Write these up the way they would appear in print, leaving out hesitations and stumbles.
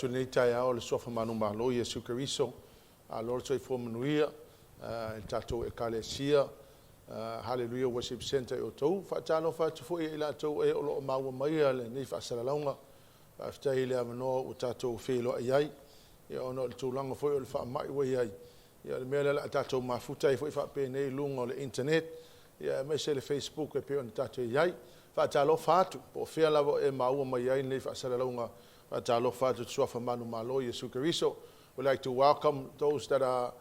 Tunei tai ao le sofa manu malo Yesu Keriso a Lord toi fo manuia il tatou ekalesia hallelujah worship center o tou fa talo fa tu foi ila tou e o lo maua mai le ni fa salalaunga fa ftai le amano o tatou felo ai e ono le tulanga foi o fa mai wa ai ya le mele la tatou mafuta foi fa pe nei lungo le internet ya me se le Facebook e pe on tatou ai fa talo fatu po fe la e maua mai ai ni fa salalaunga Talo Fatu Sofa Manu Malo Yesu Keriso. We'd like to welcome those that are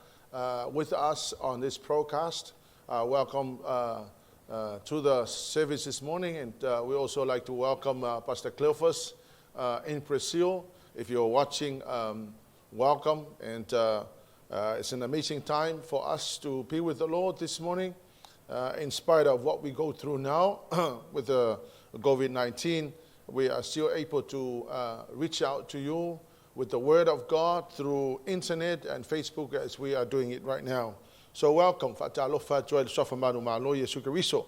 with us on this broadcast. Welcome to the service this morning, and we also like to welcome Pastor Cleophas in Brazil. If you're watching, welcome, and it's an amazing time for us to be with the Lord this morning, in spite of what we go through now with the COVID-19. We are still able to reach out to you with the Word of God through internet and Facebook as we are doing it right now. So welcome. Fatalofa Joel Sofamanu Malo Yesu Keriso.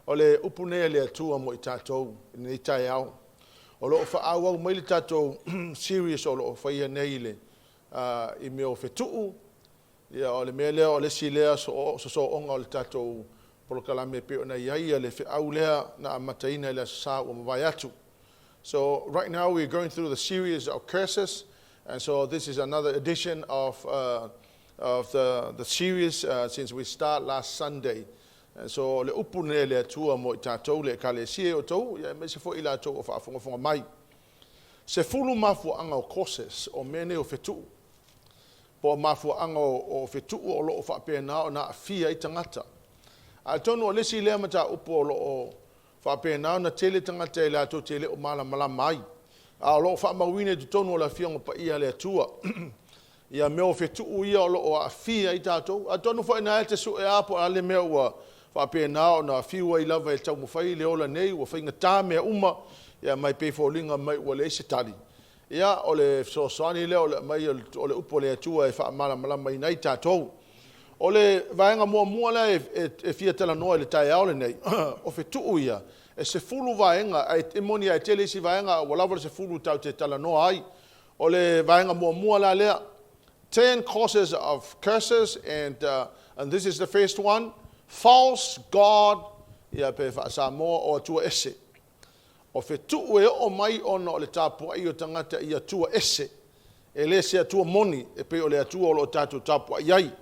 Ole upune le atua mo itatou ni taiao. Olo fa awa mo le tatou serious olo fa ia neile I meo FETU'U. Ya ole mele ole silea so onga le tatou polokalame pe ona ia le fe aulea na mataina le sa o mavaiatu. So right now we're going through the series of curses, and so this is another edition of the series since we start last Sunday. And so le upune le tua mo tatou le kalesia o tou ya me se fo ila tou o fa mai. Se fulu mafu anga o CURSES o mene o FETU'U. Po mafu anga o FETU'U o lo fa pena o na fia I tangata. A tonu o lesi le mata upo o fa pena na tele tangata ila to tele o mala mai a lo fa mawine tu tonu la fianga pa ia le ATUA ia meo FETU'U ia lo o afia I tatou a tonu fa ina te su e apo ale meo fa pena na fiwa I lava e tau mo fai le ola nei o fainga ta me uma ia mai pe fo linga mai o le se tali ia o le so sani le o le mai o le upo le ATUA e fa mala mai nei tatou o le vaenga mua la e fia tala noa le tai aole nei o FETU'U ia e se fulu vaenga e moni ai tele si vaenga o lava se fulu tau te tala noa ai o le vaenga mua la lea 10 causes of curses and this is the first one false god ia pe fa sa mo o tua ese o FETU'U e o mai ona o le tapu ai o tangata ia tua ese e le se tua moni e pe o le atua o lo tatu tapu ai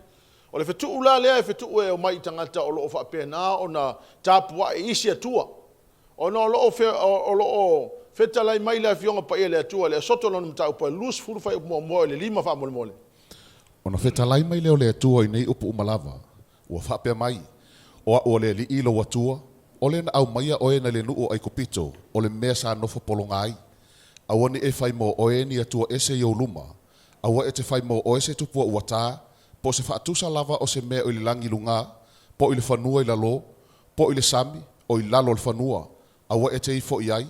o le FETU'U la lea e FETU'U e o mai tangata o lo fa pena ona tapua e isi atua o no lo fetalai mai la fionga pa ele atua le ESOTO lona mtau pa lus fulu fai mo le lima fa mole ona fetalai mai le atua I nei upu umalava ua fa pe mai o le li ilo atua o le na au mai o ena le nuu ai kopito o le mesa no fo polongai awoni e fai mo o eni atua ese yo luma awa e te fai mo o ese tupu uata po se fatusa lava o se mea o le langi lunga, po le fanua I lalo, po le sami, o lalo le fanua, awa e te I fo iai,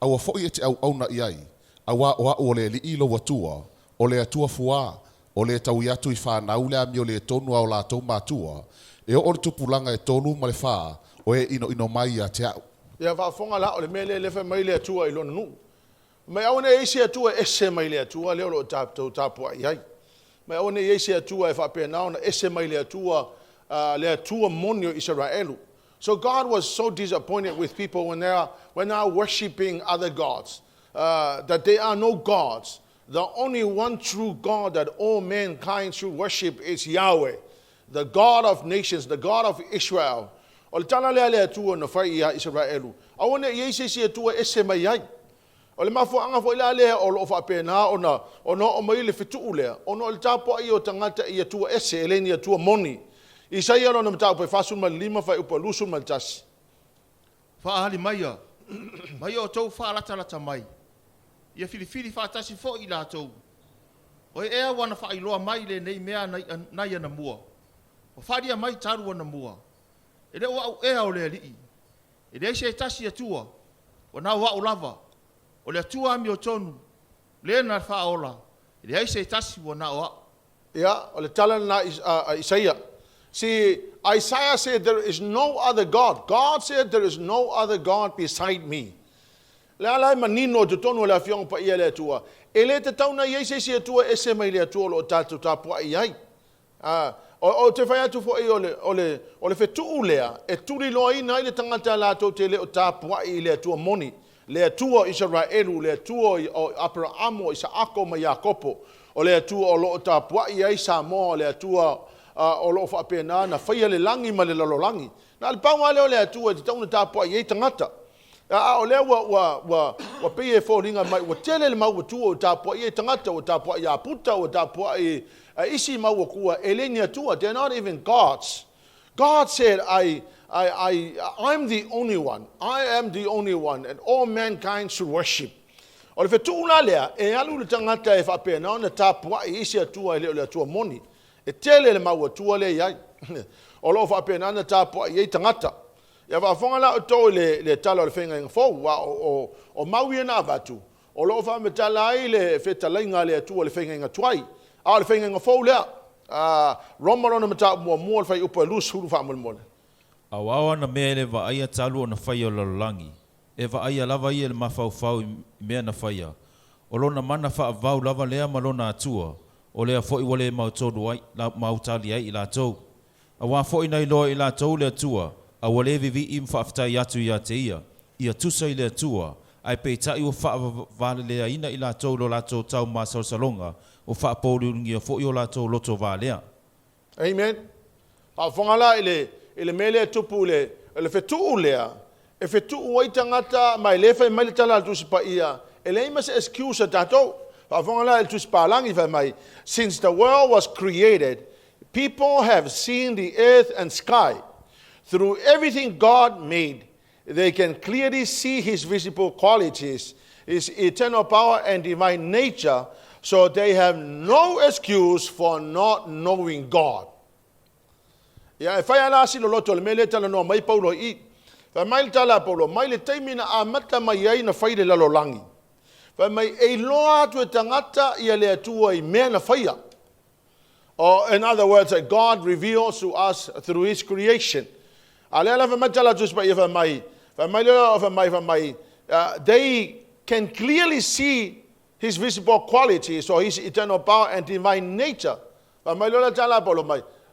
awa fo I e te au na iai, awa o le li ilo watua, o le atua fua, o le tau iatu I whanau le ami o le tonu au la tau matua, e o le tupulanga e tonu ma le wha, o e ino mai a te au. Ia whafonga la o le mele lefe mai le atua I lona nu. Mai awane eisi atua ese mai le atua, leo lo tapua iai. Mai one yesi atua e fa pena ona ese mai le atua monio Israelu. So God was so disappointed with people when they are worshiping other gods, that they are no gods. The only one true God that all mankind should worship is Yahweh, the God of nations, the God of Israel. O le tala le atua na fai ia Israelu. A one yesi atua ese mai ai. O le mafu anga fo ila lea o lo fa pena ona o mai le FETU'U lea ona le tapo ai o tangata I atua ese eleni atua moni ISAIA ona mtau pe fasul mal lima fa upa lusul mal tasi fa ali mai o tou fa lata mai ia filifili fa tasi fo ila tou o e wana fa iloa mai le nei mea nai ana mua o fa dia mai taru ana mua e le o le ali e le se tasi atua ona wa lava o le atua mi o tonu le na fa ola le ai se tasi wona o ya o le tala na ISAIA. See, Isaiah said there is no other God. God said there is no other God beside me. Le ala manino te tonu le afiong pa ia le atua. E le te tauna iei se atua e se mai le atua lo tātou tāpua iai. O te whai atu fo i ole FETU'U lea, e turi loa ina i le tangata lātou te le o tāpua i le atua moni. Le atua Israelu, le atua o Abrahamo, Isaako ma Iakopo. O le atua o lo tāpua iai Samoa, le atua o lo whapena na whaia le langi ma le lalolangi. Na le paunga leo le atua te tauna tāpua iai tangata. O lea wa peye fōringa mai, wa tele le mau atua o tāpua iai tangata, o tāpua ia puta, o tāpua isi mau akua, e le ni atua, they're not even gods. God said, I'm the only one. I am the only one, and all mankind should worship. O le FETU'U la lea, e alu le tangata e whapena, na tāpua isi atua e le atua moni. E tele le mau atua le iai. O lo whapena na tāpua iai tangata. Ia whafonga la o tō le tala o le whenga inga fōu, o maui na avatu. O lo whametala ai le whetalainga le atua le whenga inga tuai. A le whenga inga fōu lea. Roma rona mata mua le whai upa lus huru whamulmone. Awawa na mea le waaia talu o na whaia o lalolangi. E waaia lava ia le mawhau i mea na whaia. O lona mana whaavau lava lea malona atua. O lea fo i wale mautali ai i la tau. Awa fo i nei loa i la tau le atua. A wale vivi i mwhaftai atu i a te ia tusa i le atua, ai pei tai o whaavale lea ina i la tau lo la tau tau maa salsalonga, o whaapōrungi a fo i o la tau loto vālea. Amen. A whangala ele mele tupu le FETU'U lea, e FETU'U wai tangata mai lewhai mai le tala tusi pa ia, ele ima se excuse a tatou, a whangala ele tusi pālangi whai mai, since the world was created, people have seen the earth and sky. Through everything God made, they can clearly see his visible qualities, his eternal power and divine nature, so they have no excuse for not knowing God. Ia e whai ala sino loto le mele tala noa mai Paulo i. Whai mai le tala Paulo, mai le teimina a mata mai ai na whai le lalolangi. Whai mai e loa atu e tangata ia le atua i mea na whaia. Or in other words, that God reveals to us through his creation. They can clearly see his visible qualities or his eternal power and divine nature.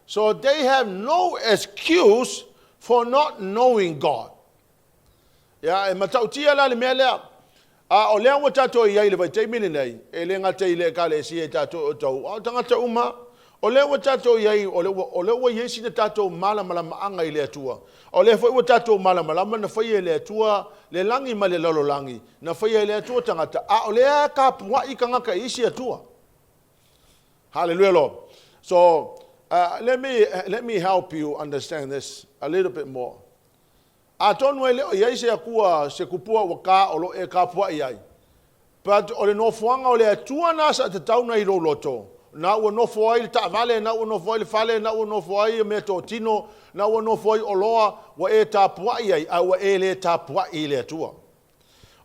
So they have no excuse for not knowing God. O lea wa tatou iai le vai teimini nei, e le ngata i le kale si e tatou o tau. O tangata uma, o lea wa tatou iai, o lea wa iesi na tatou malamalama anga i le atua. O lea fai wa tatou malamalama na fai e le atua, le langi ma le lalolangi, na fai e le atua tangata. O lea ka pua i kangaka isi atua. Hallelujah, Lord. So, let me help you understand this a little bit more. A tonu e leo iai se akua se kupua waka o lo e ka pua iai. But o le nofuanga o le atua nasa te tauna i loto. Na ua nofo ai le taavale, na ua nofo ai le fale, na ua nofo ai me to tino, na ua nofo ai o loa wa e ta pua iai, a ua e le ta pua i le atua.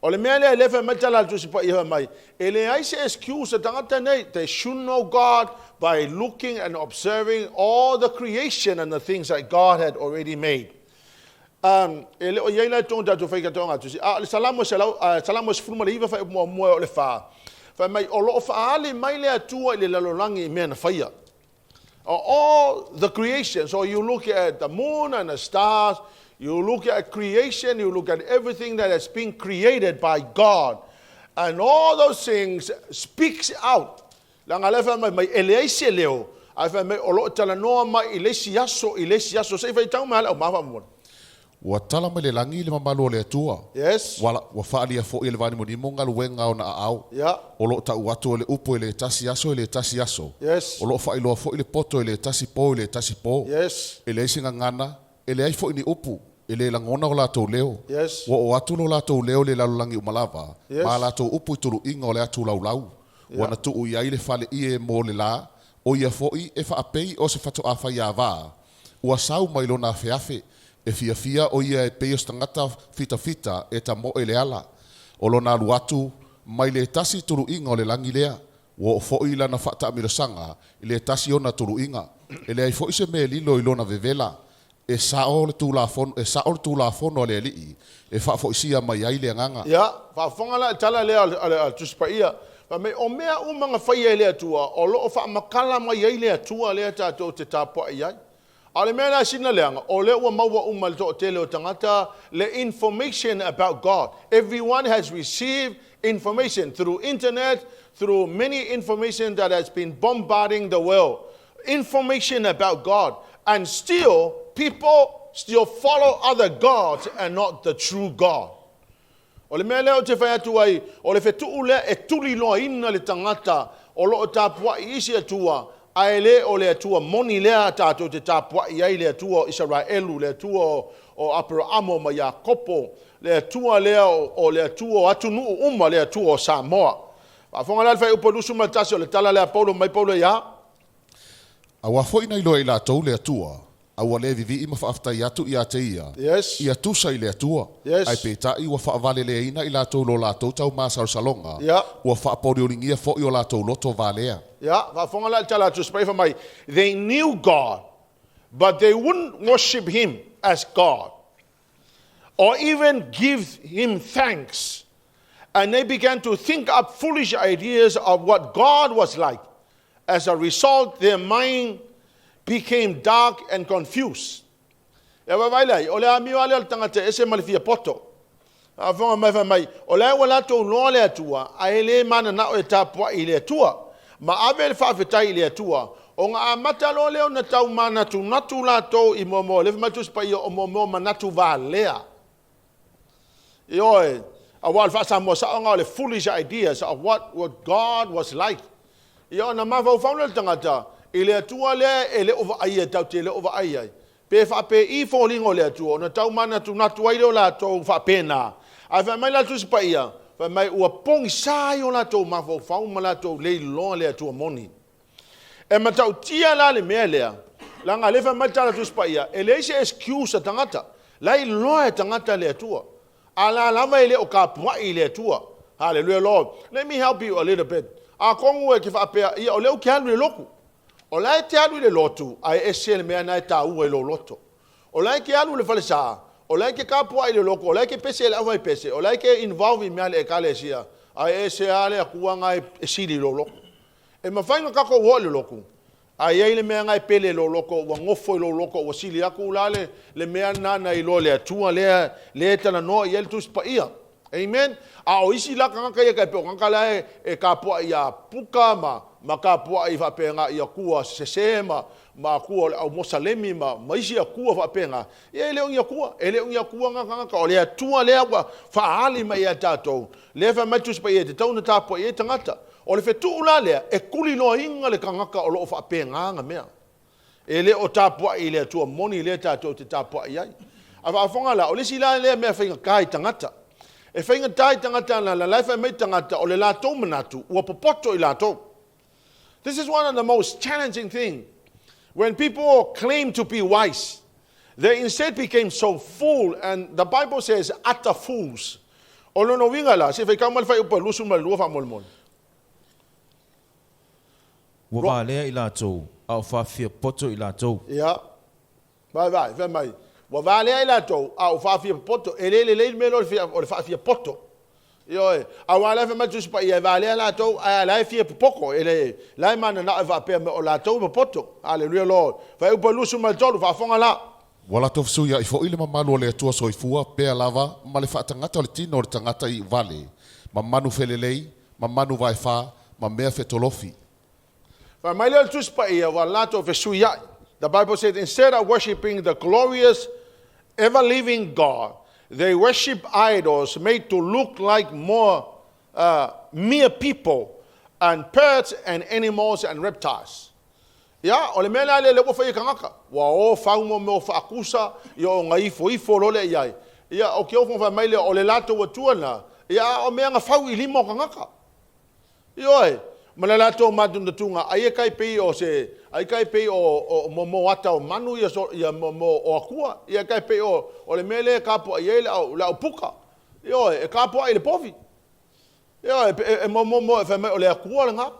O le mea le lefe metala tusi pa iha mai. E le ai se excuse tangata nei, they should know God by looking and observing all the creation and the things that God had already made. E le o iei lai tonga tatu whaika tonga tusi. Le salamo se fulma le iwa whai mua o le wha. Whai mai o loo whaale mai le atua i le lalolangi i mea na whaia. All the creation, so you look at the moon and the stars, you look at creation, you look at everything that has been created by God. And all those things speaks out. Langa le whai mai ele se leo. Ai whai mai o loo tala noa mai i le siaso, sei whai tau mai au mawa mwona. Ua tala mai le langi le mamalo le atua. Yes. Wala ua whaalia fo i le vani moni monga luenga o na au. Yeah. O lo tau atu le upo le tasi aso le tasi aso. Yes. O lo whailoa fo i le poto le tasi po le tasi po. Yes. Ele isinga ngana, ele ai fo i ni upu. Ele langona o latou leo. Yes. O atu lo latou leo le lalulangi umalava. Yes. Ma latou upu i turu inga o le atu laulau. Wana tu u iai le fale i e mo le la. O ia fo i e whaapei o se fatu awha i awa. Ua sau mai lo na feafe. E fia o ia e peos tangata fita e ta mo e le ala. O lo na luatu mai le tasi turu inga o le langi lea. Wo fo i lana whata amirasanga i le tasi o na turu inga. E le ai fo i se me lilo i lona vevela. e sao le tulafono le alii, e whaafoisia mai ai le nganga. Ia, whaafonga la tala lea al tuspaia. Me o mea umanga whaia lea tua, o loo whaamakala mai ai lea tua lea tātou te tāpua iai. Ale mea na sina leanga, o le ua maua uma le tō tele o tangata, le information about God. Everyone has received information through internet, through many information that has been bombarding the world. Information about God. And still, people still follow other gods and not the true God. O le mea leo te whai atu ai, o le FETU'U lea e tuli loa ina le tangata, o lo o tāpua i isi atua, ai le o le atua moni lea tātou te tāpua i ai le atua Israelu, le atua o Abrahamo ma Iakopo, le atua lea o le atua o atunu uma le atua o Samoa. Whafonga lea whai upalusu matasi o le tala lea Paulo mai Paulo ia. Awa foi nei loa i la tau le atua. Awa le vivi ima whaafta i atu i ateia. Yes. I atusa i le atua. Yes. Ai pētai ua whaavale le ina i la tau lo la tau tau māsar salonga. Yeah. Ua whaapori o ringia fo i o la tau loto valea. Yeah, whafonga lea tala tu spray for mai. They knew God, but they wouldn't worship him as God. Or even give him thanks. And they began to think up foolish ideas of what God was like. As a result, their mind became dark and confused. E wawailai, o le amio ale al tangata ese malifia poto. A whonga mai mai, o le wala tō noa le atua, a ele mana na o e tāpua i le atua. Ma ave le whawhetai i le atua, o ngā amata lo leo na tau mana tu natu la tō i momo, le whamatus pa i o momo manatu wā lea. I oe, a wal whasa mo sa o ngā le foolish ideas of what God was like. I o na mawhau whaunel tangata, i le atua lea e le ova aia tau te le ova aia. Pe whape i fōlingo le atua, o na tau mana tu natu aile o la tō whapena. Ai wha mai la tu sipa ia, wha mai ua pongi sai o la tō mawhau whauma la tō lei loa le atua moni. E matau tia la le mea lea, la ngā lewa mai tala tu sipa ia, e le ise excuse a tangata, lai loa e tangata le atua. A la lama i le o ka puai le atua. Hallelujah, Lord. Let me help you a little bit. A kongu e ki whapea, ia o leo ki alu le loku. O lai te alu le lotu, ai ese le mea nai tā ua i lo loto. O lai ki alu le whalesaa, o lai ke kapua i le loko, o lai ke pese le awai pese, o lai ke involve i mea le e kale sia, ai ese ale a kua ngai e siri lo loko. E mawhainga kako ua le loko, ai ei le mea ngai pele lo loko, ua ngofo i lo loko, ua sili aku ulale, le mea nana i lo le atua, le tana noa i el tus pa ia. Amen. A o isi la kanga ia kai pe kanga la e kapua ia puka ma kapua i whapenga ia kua sesema ma kua au mosalemi ma isi a kua whapenga. Ia ele ungia kua nga kanga ka o lea tua lea wa whaali mai a tātou. Lea wha matus pa ia te tauna tāpua ia tangata. O le FETU'U la lea e kuli noa inga le kangaka o loo whapenga nga mea. E le o tāpua i lea tua moni lea tātou te tāpua iai. A whaafonga la o le si la lea mea whainga kai tangata. E whainga tai tangata na la laifa mai tangata o le lātou manatu, ua popoto i lātou. This is one of the most challenging things. When people claim to be wise, they instead became so full, and the Bible says, utter fools. O lono winga la, se whai kaumal whai upa lusu ma lua wha molmol. Ua wālea i lātou, au whawhia poto i lātou. Ia, vai, whai mai. Wa vale la to au fa poto ele me lo fa poto yo a wala fa matu pa ia vale la to a la fi poko ele la mana na va pe o la to poto hallelujah lord fa u polusu mal to fa fonga la Wala tofu suia i fo ile mamalu le atua soifua pe lava ma le fatangata le tino le tangata i vale ma manu felelei ma manu vai fa ma mea fetolofi. Fa mai le tus pa ia wala to vesuia. The Bible said, instead of worshiping the glorious, ever-living God, they worship idols made to look like more mere people and birds and animals and reptiles. Ya, ole mena le lepo fai kangaka. Wa o faumo me o faakusa, yo ngai ifo lole iai. Ya, o ke ofo fa mai le ole lato wa tuana. Ya, o mea nga fau i limo kangaka. Yo malalato madun tunga ai kai pe o se ai kai pe o mo ata o manu ia mo o akua ia kai pe o le mele kapo ia la puka yo e kapo ai le povi Ia e mo fa mai o le akua nga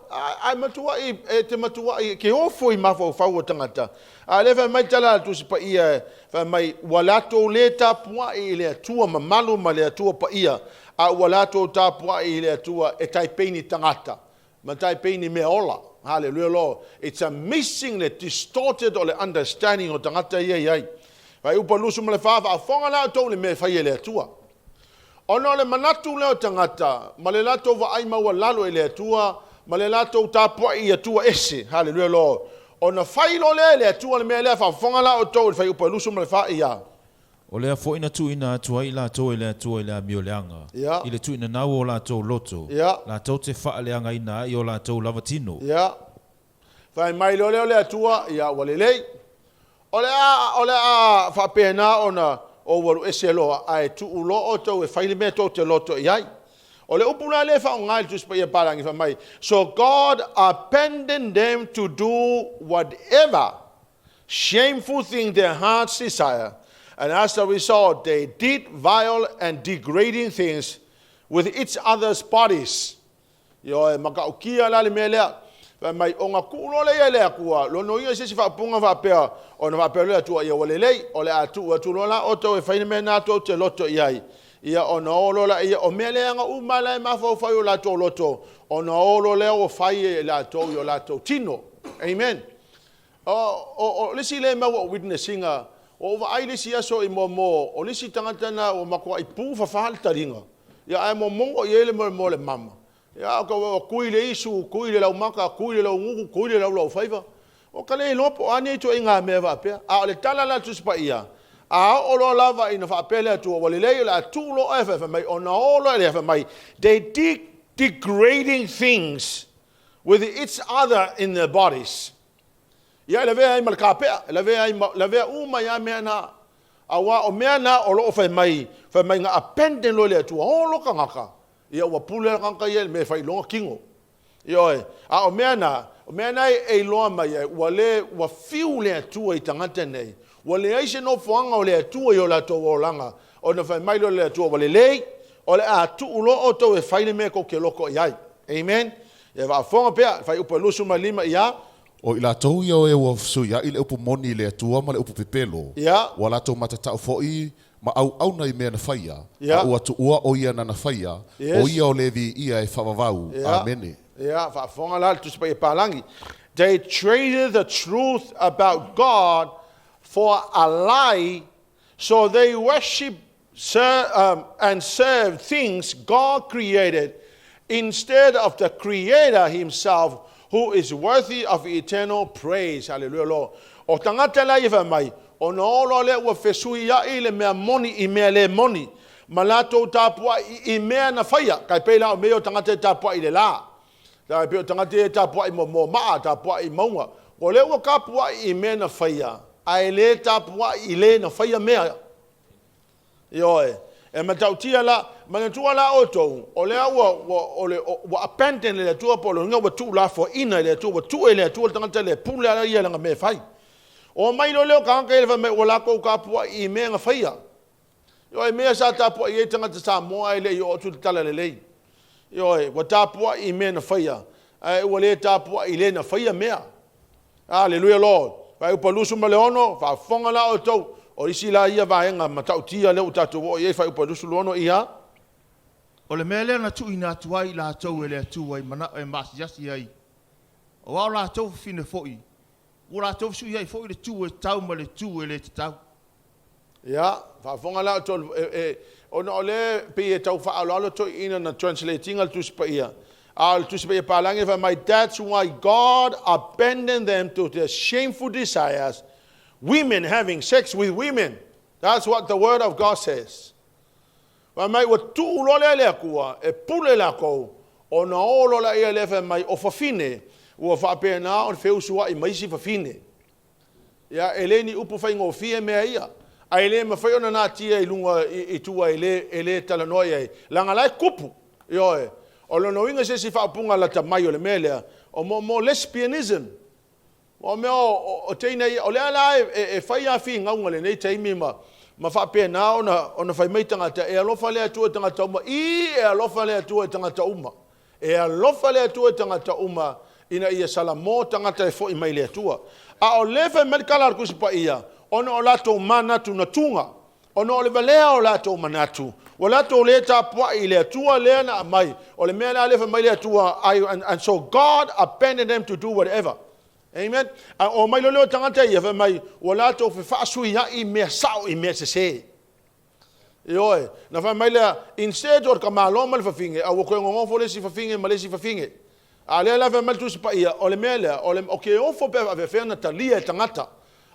ai matua I te matua I ke ofo I mafo fa o tangata a le fa mai tala tu pa ia fa mai walato le tapua I le atua mamalu ma le atua pa ia a walato tapua I le atua e taipeni tangata ma taipeni me ola hallelujah Lord it's a missing the distorted or the understanding o tangata ia vai upa lusu ma le fa fonga la to le me fa ia le atua Ono le manatu leo tangata, ma le lato wa ai maua lalo e le atua, ma le lato tapua I atua ese, hallelujah Lord. Ona whailo le atua le mea lea whafonga la o tau, le whai upa lusu ma le wha ia. O lea fo ina tu ina atua I la tau I le atua I le amio leanga. Yeah. I le tu ina nau o la tau loto. Yeah. La tau te wha leanga ina I o la tau lava tino. Ia. Whai mai leo le atua, ia walelei. O le a whapena ona, o waru ese loa ai tu ulo o tau e whaile mea tau te loto iai. O le upuna le wha o ngai tu spia parangi wha mai. So God abandoned them to do whatever shameful thing their hearts desire. And as a result, they did vile and degrading things with each other's bodies. Yo e makaukia la le mea lea. Mai o ngā kulo le lea kua, lo no ia sisi whapunga whapea, o na whapea lea tua ia walelei, o le atua tulola o tau e whaine mea nātou te loto iai. Ia o na olo la ia, o mea lea ngā umala e mawhau whai o lātou loto, o na olo lea o whai e lātou i o lātou tino. Amen. O lisi le maua o witnessinga, o wa ai lisi aso I mo, o lisi tangatana o makua I pū whawhal taringa. Ia ai mo mongo I ele mo le mama. Ya ko kui le isu, kui le laumaka, kui le launguku, kui le lau faiva. O ka le lopo ane to inga me va pe. A le tala la tu spa ia. A o lo lava ina fa pele tu o le le la tu lo fa mai ona o lo le fa mai. They did degrading things with each other in their bodies. Ya le ve ai mal ka pe, le ve uma ya me na. Awa o me na o lo fa mai nga appenden lo le tu o lo ka ngaka. Ia wa pule kanka ia me fai longa kingo. Ia e, a o mea na e loa mai e, wa fiu le atua I tangata nei. Wa le aise no fuanga o le atua I o la tau o langa. O na fai mailo le atua wa le lei, o le atu ulo o tau e fai le mea ko ke loko iai. Amen. Ia wa fonga pea, fai upa lusu ma lima ia. O I la tau ia o e wa su ia I le upu moni le atua ma le upu pepelo. Ia. Wa la tau matatau fo'i ma au na I mea na whaia. Yeah. A ua tu ua o ia na whaia. Yes. O ia o levi ia e whawawau. Yeah. Amene. Ia, whafonga la tu spai palangi. They traded the truth about God for a lie, so they worship and serve things God created instead of the Creator Himself, who is worthy of eternal praise. Hallelujah, Lord. O tangata la I mai. O na olo le ua fesui ia I le mea moni I mea le moni. Ma lato tapua I mea na whaia. Kai peila o mea o tangata tapua I le la. Kai peila o tangata tapua I mo maa, tapua I maunga. O le ua kapua I mea na whaia. Ai le tapua I le na whaia mea. Ioe. E matautia la, manatua la o tou. O le ua apenten le tua po lo nga ua tu la fo ina le tua, ua tu e le tua tangata le pule ala ia langa me whai. O mai lo leo kanka ele me wala ko ka pua I me nga faia. Yo e me sa ta pua I tanga sa mo ai le yo tu tala le le. Yo e wa ta pua I me na faia. Ai wa le ta pua I le na faia me. Hallelujah Lord. Vai upa lusu ma le ono, fa fonga la o tau. O isi la ia va nga matautia le utatu o ye fa upa lusu lono ia. O le mele na tu ina tuai la tau ele tuai mana e mas yasi ai. O wa la tau fine foi. Ora tau su ia foi le tu e tau ma le tu e le tau. Ja, fa fonga la to ono le pe tau fa alo to ina na translating al tu spa ia. Al tu spa pa lange fa my that's why God abandoned them to their shameful desires. Women having sex with women. That's what the word of God says. Wa mai wa tu lo le kua e pule la ko ona olo la ia le fa mai o fa fine. Ua whapena o wheu sua I maisi whawhine. Ia, eleni upu whaingo fie mea ia. A ele ma whai ona nā tia I lunga I tua ele talanoia ai. Langa lai kupu. Ioe. O lono inga se si whaapunga la ta mai o le melea. O mo lesbianism. O mea o teina ia. O lea la e whai a whi ngaunga le nei taimi ma. ma whape na ona whai mai tangata, e alofa le atua tangata uma, e alofa le atua tangata uma. E alofa le atua tangata uma, ina ia salamo tangata e fo i mai le atua. A o lewe medikala kusi pa ia, ona o lato manatu na tunga, ona o lewe lea o lato manatu, o lato le tapua i le atua lea na mai, o le mea na lewe mai le atua, and so God abandoned them to do whatever. Amen. O mai loleo tangata ia fe mai, o lato fe whaasui ya i mea sao i mea se. Ioe, na fa mai lea, instead o ka maloma le fafinge, a wakoe ngongofo le si fafinge, ma le si fafinge. A lea la fe mai tusi pa ia, o le mea lea, o ke ofo pe a fe na talia e tangata.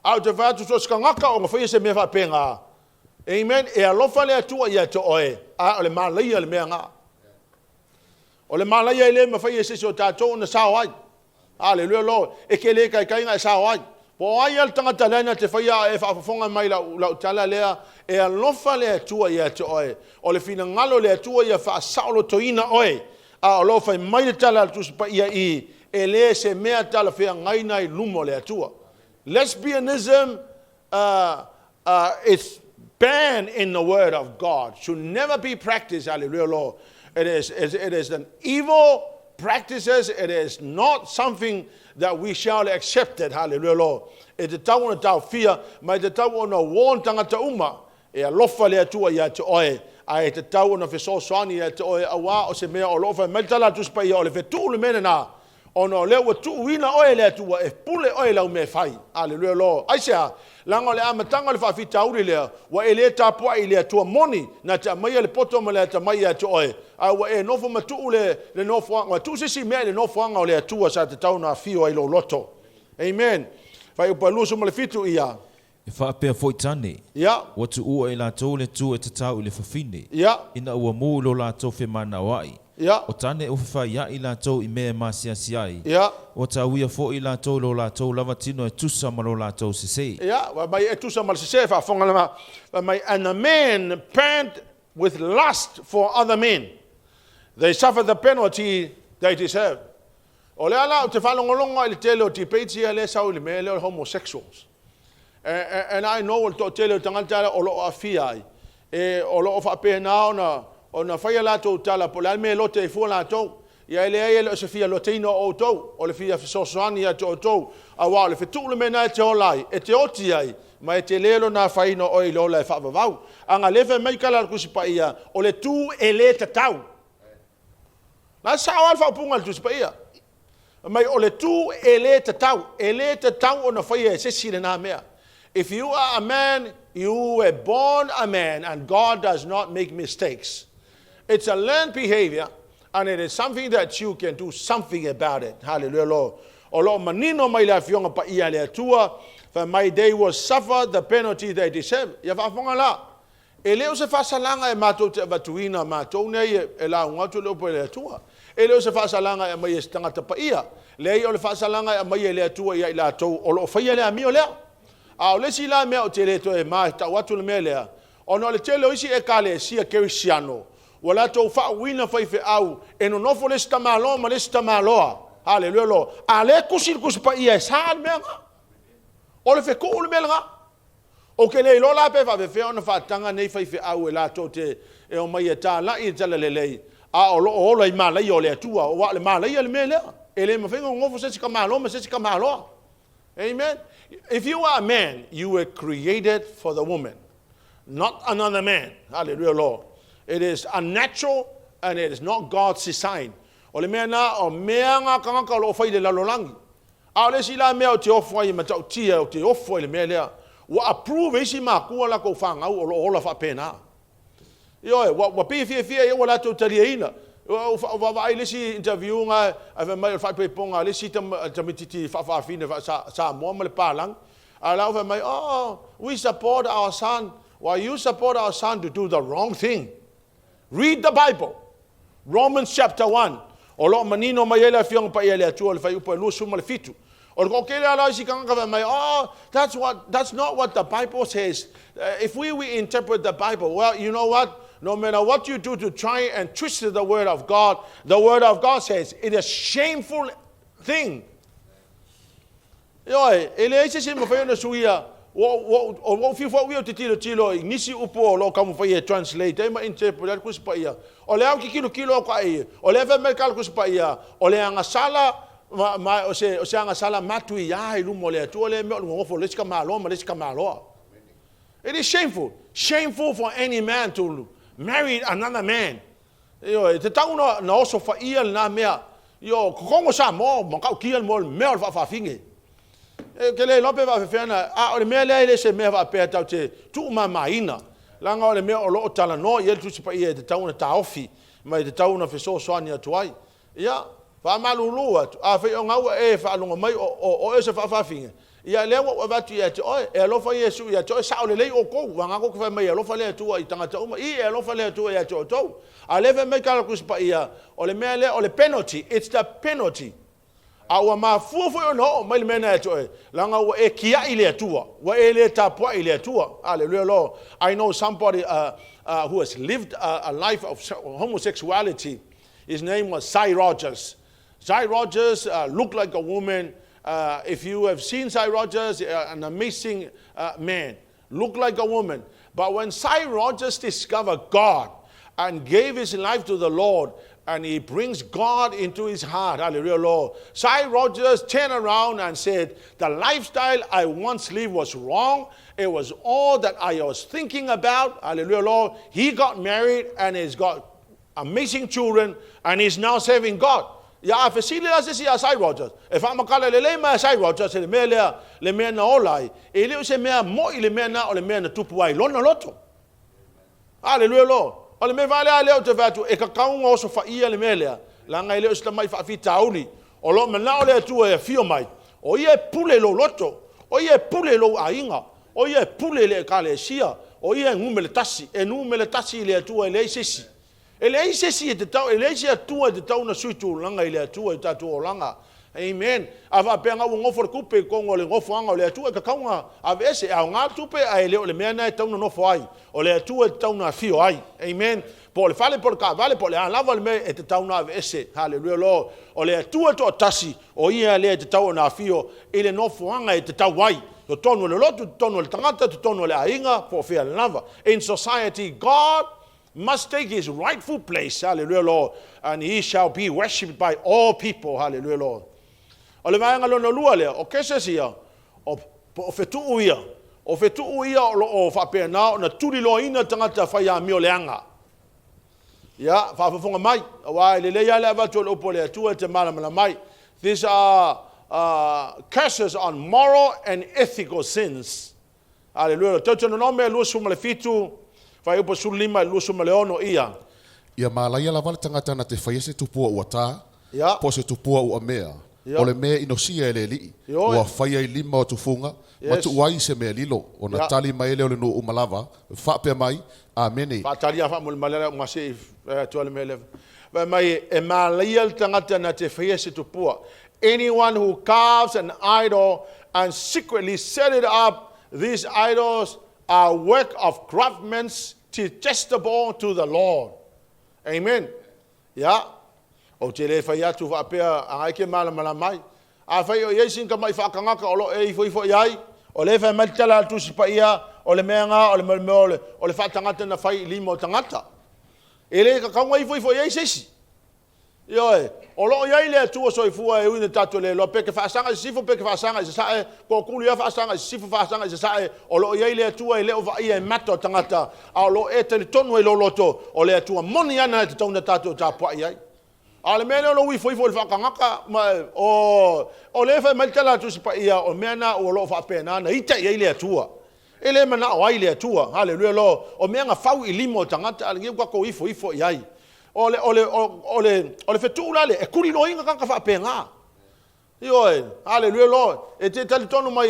Au te whaatu so skangaka o ngawhia se mea whapenga. Amen. E alofa le atua ia te oe, a o le malaia le mea ngā. O le malaia i le mawhia se o tātou na sao ai. Hallelujah lo e ke le kai kai nga sa wai po ai al tanga talena te faia e fa fonga mai la tala lea e alofa le tua ia te oe o le fina ngalo le tua ia fa saulo toina oe a lo fa mai le tala tu pa ia I e le se mea tala fe ngai nai lumo le tua lesbianism it's banned in the word of God, should never be practiced. Hallelujah Lord. It is an evil practices, it is not something that we shall accept it. Hallelujah, Lord. E te tau na tau fia, mai te tau na won tangata uma, e alofa le atua ia te oe, a e te tau na fesosoani ia te oe, awa o se mea o lofa, mai tala tuspa ia o le FETU'U le mene na, o no lewa tuuina oe le atua, e pule oe lau me fai. Hallelujah, Lord. Aisea, langa le amatanga le whawhita uri lea, wa e le tapua I le atua moni, na te amaia le poto ma le ata mai atu oe. A wa e nofo matu le nofo anga, tu sisi mea le nofo anga o le atua sa te tau na fio ai lo loto. Amen. Whai upa lusu ma le fitu ia. E whaapea fo I tane. Ia. Watu ua I lātou le tu e te tau I le whawhine. Ia. Ina ua mū lo lātou whi mana wai. Ia. O tane o whawha ia I lātou I mea māsia siai. Ia. O ta uia fo I lātou lo lātou lava tino e tusa ma lo lātou sisei. Ia. Wa mai e tusa ma le sise whafonga lama. Wa mai, and the men pant with lust for other men. They suffer the penalty they deserve. O le ala o te whalongolonga I le tele o ti peiti le sau le mele o homosexuals. And I know o to tele o tangata o lo afia ai. E o lo whape na o na whaia lato tala po le alme lote I fua lato. Ia ele ai o se fia loteino o tau. O le fia fisosoani a to tau. A wā le FETU'U le mena e te olai. E te oti ai. Ma e te lelo na whaino o I lo lai whaavavau. Anga lewe mai kala kusipa ia. O le tu e le tatau. Na sao alfa punga tu spaia. Mai o le tu e le tatau o na whaia e sesi le nā mea. If you are a man, you were born a man, and God does not make mistakes. It's a learned behavior, and it is something that you can do something about it. Hallelujah, Lord. O lo manino mai le afionga pa ia le atua, for my day will suffer the penalty they deserve. Ia whafonga la. E leo se whasalanga e mātou te watuina mātou nei e la ungatu leo po le atua. E leo se whasalanga e mai e tangata pa ia. Lei o le whasalanga e mai e le atua ia I la tau o lo whaia le amio lea. A o lesi la mea o te le to e mai tau atu le mea lea. O no le tele o isi e kale e sia kerisiano. Wa la tau whauina FETU'U e no nofo le sita māloa ma le sita māloa. Hallelujah lo. A le kusi pa ia e saa le mea nga. O le FETU'U le mea nga. O ke nei lola pe fa fe ona fa tanga nei FETU'U e la to te e o mai ta la I tala le lei a o lo I mala I o le atua o wa le mala I le mele e le mafenga ngofo se ka malo ma se ka malo. Amen. If you are a man, you were created for the woman, not another man. Hallelujah, Lord. It is unnatural and it is not God's design. O le mea na o mea ngā kangaka lo fai le lalolangi. A o le si la mea o te ofo ai ma tau tia o te ofo I le mea lea. Wa approve isi makua la ko whangau o lo ola whapena. Ioe, wa pia e wala tau talia ina. Wa ai lisi interview nga, a mai whape ponga, lisi tamititi whawhawhine sa mua ma le pālang. A lau mai, oh, we support our son. Why you support our son to do the wrong thing? Read the Bible. Romans chapter 1. O lo manino mai ele fiong pa ele atua le fai upa lusu ma le fitu. O ko kele ala si kanga mai, oh, that's not what the Bible says. If we interpret the Bible, well, you know what? No matter what you do to try and twist the word of God says it is a shameful thing. Yoi, ele ese se mo fai na suia o fifa wi o te tilo nisi upo lo kamu fa translate ma interpret ku spa ia o le au ki kilo ka ia o le fa medical ku spa ia o le anga sala ma o se anga sala matu ia i lu mo le tu le me ngo fo le ska malo ma le ska malo. It is shameful for any man to marry another man. Yo te tauna na oso fa ia na mea yo kongo sa mo ka ki mo me fa finge. Ke le lope va fena a o le me le se me va pe tau te tu ma maina langa o le me o lo tala no ye tu se pa ia te tauna ta ofi mai te tauna fe so soani atuai ia va malulu atu a fe o ngau e fa longa mai o e se fa finge ia le wa va tu ia te o e lo fa yesu ia te sa o le o ko wa ngako fa mai lo fa le tu i tanga ta i e lo fa le tu ia te to a le ve me kala ku pa ia o le me le o le penalty, it's the penalty. Awa mafufu yo no mai mena to langa wa e kia ile atua wa ele tapwa ile atua. Hallelujah Lord. I know somebody who has lived a life of homosexuality. His name was Cy Rogers. Cy Rogers looked like a woman. If you have seen Cy Rogers, an amazing man, looked like a woman. But when Cy Rogers discovered God and gave his life to the Lord, and he brings God into his heart. Hallelujah, Lord. Cy Rogers turned around and said, the lifestyle I once lived was wrong. It was all that I was thinking about. Hallelujah, Lord. He got married and he's got amazing children and he's now serving God. Ya facilidades si Cy Rogers. If I'm a call le Cy Rogers le me na olai. Ele se me mo ile me na o le me na tupu ai lona loto. Hallelujah, Lord. Ole me vale ale o te fatu e ka kaunga o so fa ia le melea la ngai le o sta mai fa fita uli o lo me na ole tu e fio mai o ie pule lo loto o ie pule lo ainga o ie pule le kale sia o ie ngumele tasi e numele tasi le tu e le sisi e te tau e le sia tu e te tau na suitu langa ile tu e tatu o langa. Amen. Ava penga wo ngofo kupe kongo le ngofo anga le tu e ka kaunga ave ese a nga tupe ai le ole mena e tau no fo ai o le tu e tau na fio ai. Amen. Po le fale por ka vale po le lava le me e te tau na ave ese. Hallelujah Lord. O le tu e to tasi o ia le te tau na fio ile no fo anga e te tau ai. To tonu le lotu tonu le tangata to tonu le ainga po fe lava. In society God must take his rightful place. Hallelujah Lord. And he shall be worshipped by all people. Hallelujah Lord. O le vaenga lona lua lea, o kese sia, o FETU'U ia. O FETU'U ia o whapena, o na turi loa ina tangata whai a mio leanga. Ia, whawhafunga mai, wai le leia lea watu o upo lea tua te malamala mai. These are curses on moral and ethical sins. Hallelujah. Deuteronome lua suma le fitu, whai upo sulima lua suma le ono ia. Ia malaya la wale tangata na te whai ese tupua ua tā, Ia. po se tupua ua mea. O le mea inosia ele li, ua whaia i lima o tufunga, matu wai se mea lilo, o na tali mai ele o le no umalava, whapea mai, amene. Whaatari a whamul malera ngase i tuale mea lewa. Mai e malaia tangata na te whaia se tupua. Anyone who carves an idol and secretly set it up, these idols are work of craftsmen detestable to the Lord. Amen. Yeah. O te le whai atu whaapea a ngai ke malamala mai. A whai o iei sinka mai whaakangaka o lo e ifo iai. O le whai maritala atu sipa ia, o le mea ngā, o le mea o le whaatangata na whai lima o tangata. E le ka kaunga ifo iei sesi. Ioe, o lo iai le atu o soifua e uine tatu le lo peke whaasanga i sifo peke whaasanga i se sae, ko kulu ia whaasanga i sifo whaasanga i se sae, o lo iai le atu e leo vai e mata o tangata, a o lo e tele tonu e lo loto, o le atu moni ana e te tauna tatu o tāpua iai. Ale mena lo wi foi le whakangaka o le whai maitala tu sipa ia o mena o lo whapena na ita ia ile atua. Ele mana o ile atua. Hallelujah lo. O mea nga whau i limo tangata ale ngiu kako ifo iai. Ole FETU'U lale e kuri no inga kanka whapenga. Ioe. Hallelujah lo. E te tali tonu mai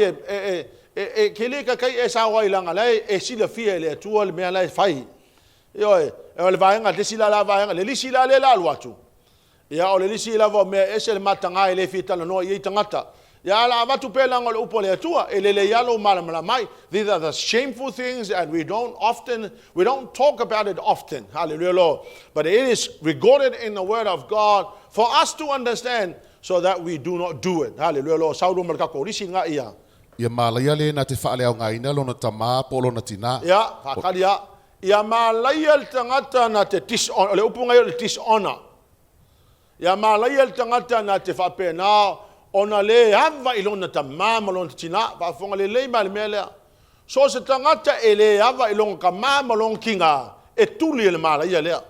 ke le ka kai e sa wai langa lai e sila fia ile atua le mea lai whai. Ioe. E ole vaenga te sila la vaenga le li sila le la luatu. Ia o le lisi lava me ese le matanga e le fitala no i tangata. Ia la watu pela ngol upo le atua e le yalo malamala mai. These are the shameful things and we don't talk about it often. Hallelujah Lord. But it is recorded in the word of God for us to understand so that we do not do it. Hallelujah Lord. Saulu malkako risi nga ia. Ia malaia le na te whaale au ngaina lona tamā po lona tina. Ia, whakaria. Ia malaia le tangata na te dishonor, le upunga ia le dishonor. Ia malaia le tangata na te whapena ona le hava i lona tamā ma lona tina, whafonga le leima le mea lea. So se tangata e le hava i lona kamā ma lona kinga, e tuli le malaia lea.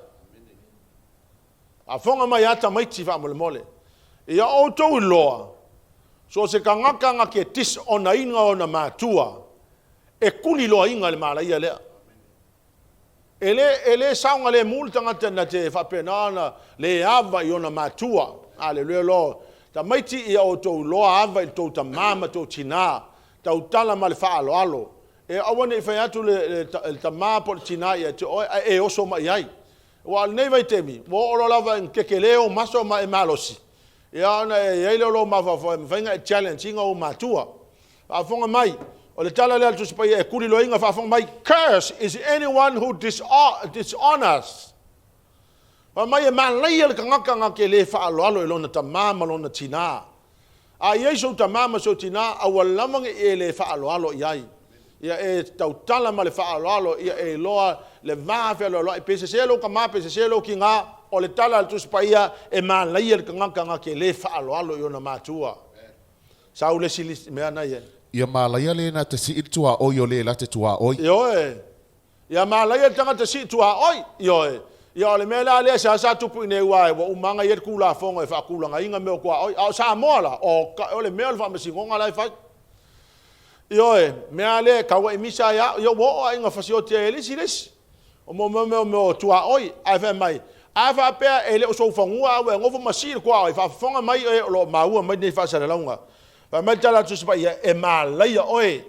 Whafonga mai ata maiti whamole mole. Ia outou i loa. So se ka ngaka ke tis ona inga ona mātua, e kuli loa inga le malaia lea. Ele saunga le multangata na te whapenana le ava i ona mātua. Aleluia loa. Ta maiti ia o tau loa ava i tau ta mama tau tina, tau tala ma le whaalo alo. E awane i whai atu le ta maa po le tina ia te oi, e oso mai ai. Wa nei vai temi, wo oro lava in kekeleo maso ma e malosi. Ia ona e eile lo mawhainga e challenge inga o mātua. Whafonga mai, o le tala lea tu sipai e kuri lo inga whafonga mai, curse is anyone who dishonors. Wa mai e malaia le kangaka ke le whaaloalo e lona ta mama lona tina. A Yesu ta mama so tina, a walamange e le whaaloalo iai. Ia e tautala ma le whaaloalo, ia e loa le vāwhea loa e pese selo ka mā pese selo ki ngā, o le tala le tuspaia e malaia le kangaka ke le whaaloalo i ona mātua. Sau le sili mea nei e. Ia malaia le na te si tua oi o le la te tua oi. Ioe. Ia malaia le tangata si tua oi. Ioe. Ia o le mea la lea sa tupu i nei wae, wa umanga i kula fonga e whakulanga inga meo kua oi. Au sa moala, o le mea le whamasingonga lai whai. Ioe, mea le kawa i misa ia, ia wo a inga whasiotia e lisi. O mo tua oi, ai whai mai. Ai wha pēr e le o soufangua au e ngofu masir kua oi, whafonga mai e lo maua mai nei whasara launga. Wha mai tala tusipa ia e malaia oi.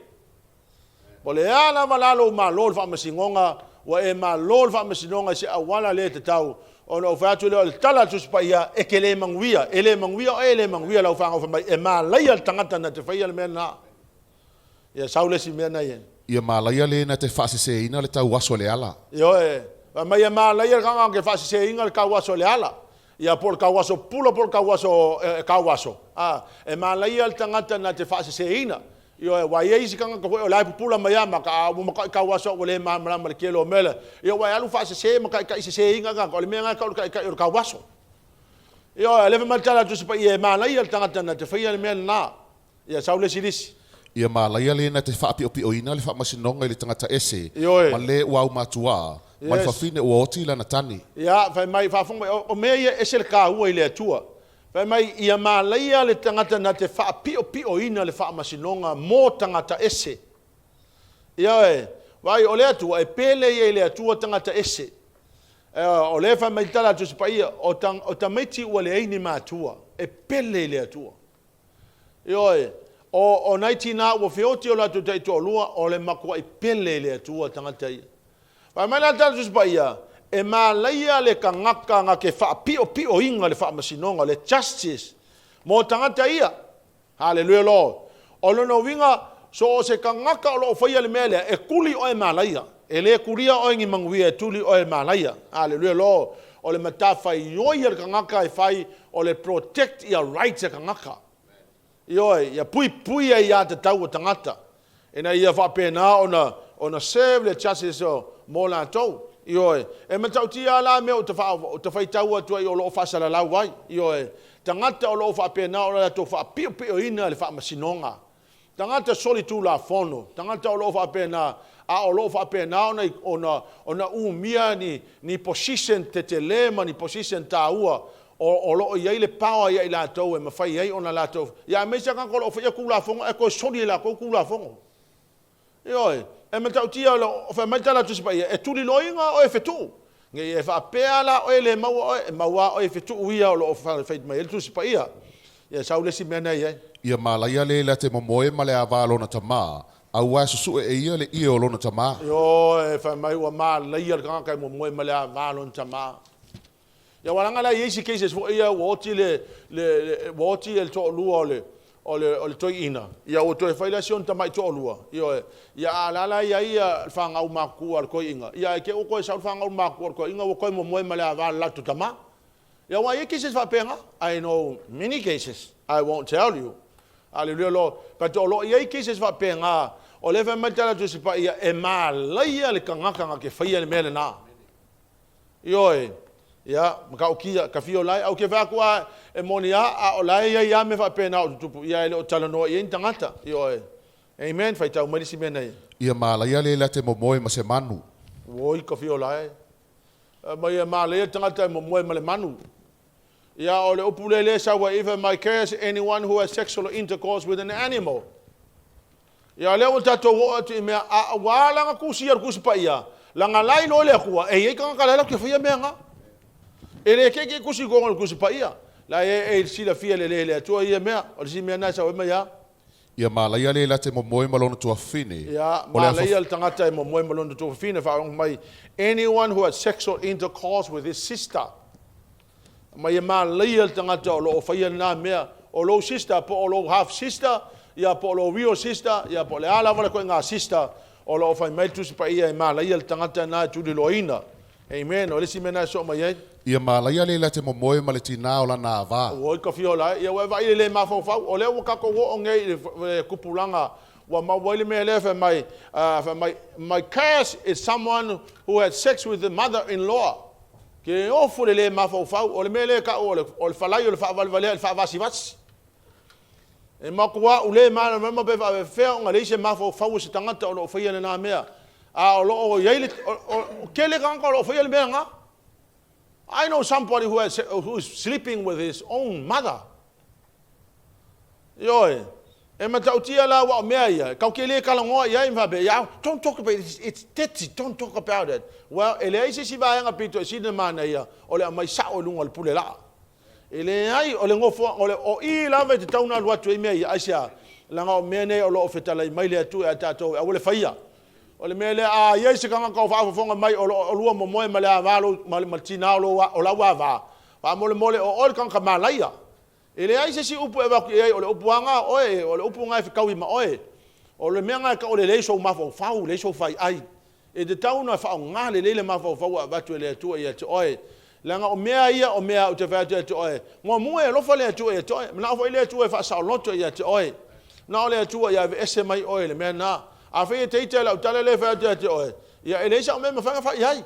Bo le ala malalo malol whamasingonga, wa e malol whamasingonga se awala le te tau. O no whatu leo le tala tusipa ia e ke le manguia. E le manguia o e le manguia lau whanga mai. E malaia tangata na te whaia le mea na. Ia saulesi mea na ia. Ia malaia le na te whaasise ina le tau aso le ala. Ioe. Mai e malaia kanga ke whaasise inga le kau aso le ala. Ia por kawaso pula por kawaso e malaia le tangata na te whaasise ina. Io e wai eisi kanga ka o lai pula mai ama ka kawaso o le malama le kelo mele. Io wai alu whaasise ma ka se inga ka o le mea ka kawaso. Io e leve maltala tu sipa ia malaia le tangata na te whaia le mea na. Ia saule silisi. Ia malaia le na te whaapio ina le whaamasinonga i le tangata ese. Ma le uau matua. Mai whawhine ua oti lana tani. Ia, whai mai whawhonga, o mea ia ese le kāua i le atua. Whai mai ia malaia le tangata na te whaapio ina le whaamasinonga mō tangata ese. Ia e, wai o le atua, e pele ia i le atua tangata ese. O le whai mai tala tu sipa ia, o tamaiti ua le eini mātua. E pele i le atua. Ia e, o naiti nā ua whioti o la tu teito o lua, o le makua i pele i le atua tangata ia. Vai mai la tala tusipa ia, e malaia le kangaka nga ke whaapio inga le whaamasinonga, le justice, mō tangata ia. Hallelujah lo. O lono winga, so o se kangaka o lo whaia le mele, e kuli o e malaia. E le kuria o ingi manguia, e tuli o e malaia. Hallelujah lo. O le matawhai ioi le kangaka e whai, o le protect ia rights e kangaka. Ioi, ia pui e ia te tau o tangata. E na ia whapena ona serve le justice o mo la tau ioe e matau tia la me o te fai tau atua i o loo whasala lau wai ioe tangata o loo whapena o la tau whapio ina le whamasinonga tangata soli tu la fono tangata o loo whapena a o loo whapena ona umia ni position te lema ni position taua o loo iai le power iai la tau e mawhai iai ona la tau ia meisa kanko loo whaia kula fongo e ko soli la ko kula fongo ioe e matau tia o wha maitala tu sipa ia, e tuli loinga o e FETU'U. Nge e wha peala o e le maua o e FETU'U ia o lo whait mai, e tu sipa ia. Ia saulesi mea nei e. Ia malaia le la te momoe ma le awa lona tamā. Au a susu e ia le ia o lona tamā. Io, e wha mai ua malaia le kanga momoe ma le awa lona tamā. Ia walanga la iesi cases fo ia woti le to lua o le toi ina. Ia o toi whailasion tamai to lua. Ia alala ia whangau maku al koi inga. Ia ke o koe sau whangau maku al koi inga o koe mo moe male a wala latu tama. Ia wa ia cases whapenga. I know many cases. I won't tell you. Hallelujah Lord. But o lo ia cases fa penga o le fa matala tu sipa ia e malaia le kangaka ke faia le mele na. Ioe. Ya, maka o kia ka fio lai au ke va kwa e monia a o lai ia me fa pena o tupu ia le o talano ia tangata. Ioe. Amen. Fa tau malisi mena ia. Ia malaia le la te momoe ma se manu. Woi ka fio lai. Ma ia malaia tangata momoe ma le manu. Ya ole opulele sawa even my curse anyone who has sexual intercourse with an animal. Ya le o tato wo atu me a wala nga kusia kusipa ia. La nga lai lo le kuwa e ka ka la ke fia menga. Ele ke kusi go kusipa ia. La e sila fia le to ia me o si me na sawa me ya. Ia malaia le la te momoe ma lona tua fine. Ya malaia le tangata momoe ma lona tua fine fa mai anyone who has sexual intercourse with his sister. Mai ma leia tangata o lo faia na mea o lo sister po o lo half sister ia po lo real sister ia po le ala wala ko nga sister o lo fai mai tu pa ia ma leia tangata na tu de loina. Amen. O le si mena so mai ia ma leia le la te momoe ma le tina o la na va. O ka fiola ia wa vai le ma fa o le o ka ko o ngai kupulanga wa ma wale me le fa mai my curse is someone who had sex with the mother-in-law. Ke ofu le mafau o le mele ka o le falai o le fa valvale le fa vasivats e makua ule ma ma be fe nga le se mafau se tangata o lo fa yana na mea a o lo yele ke le kan ko lo fa yele nga. I know somebody who is sleeping with his own mother. Yo e matautia la wa mea ia ka ke le kala ngo ia imva be ya don't talk about it, it's dirty, don't talk about it. Well ele isi si va nga pito si de mana ia o le mai sa o lunga le pulela ele ai o le ngofo o le o I lava te tauna lua tu mea ia asia la nga mea nei o lo fetala mai le tu e tato o le faia o le mele a ia se kanga ka fa fonga mai o lua mo mo male avalo mal tina o la wa va mole o le kanga malaia. Ele ai se si upu e vaku e o le upuanga oe o le upunga e fikawi ma oe o le menga ka o le leiso mafo fau leiso fai ai e de tauna fa nga le mafo fau avatu le tu e te oe langa o mea ia o mea o te fatu e te oe mo mu e lo fa le tu e te oe na fo le tu e fa sa loto e te oe na le tu ia ese mai oe le mena a fe te te la tale le fatu e te oe ia ele sa me fa fa ai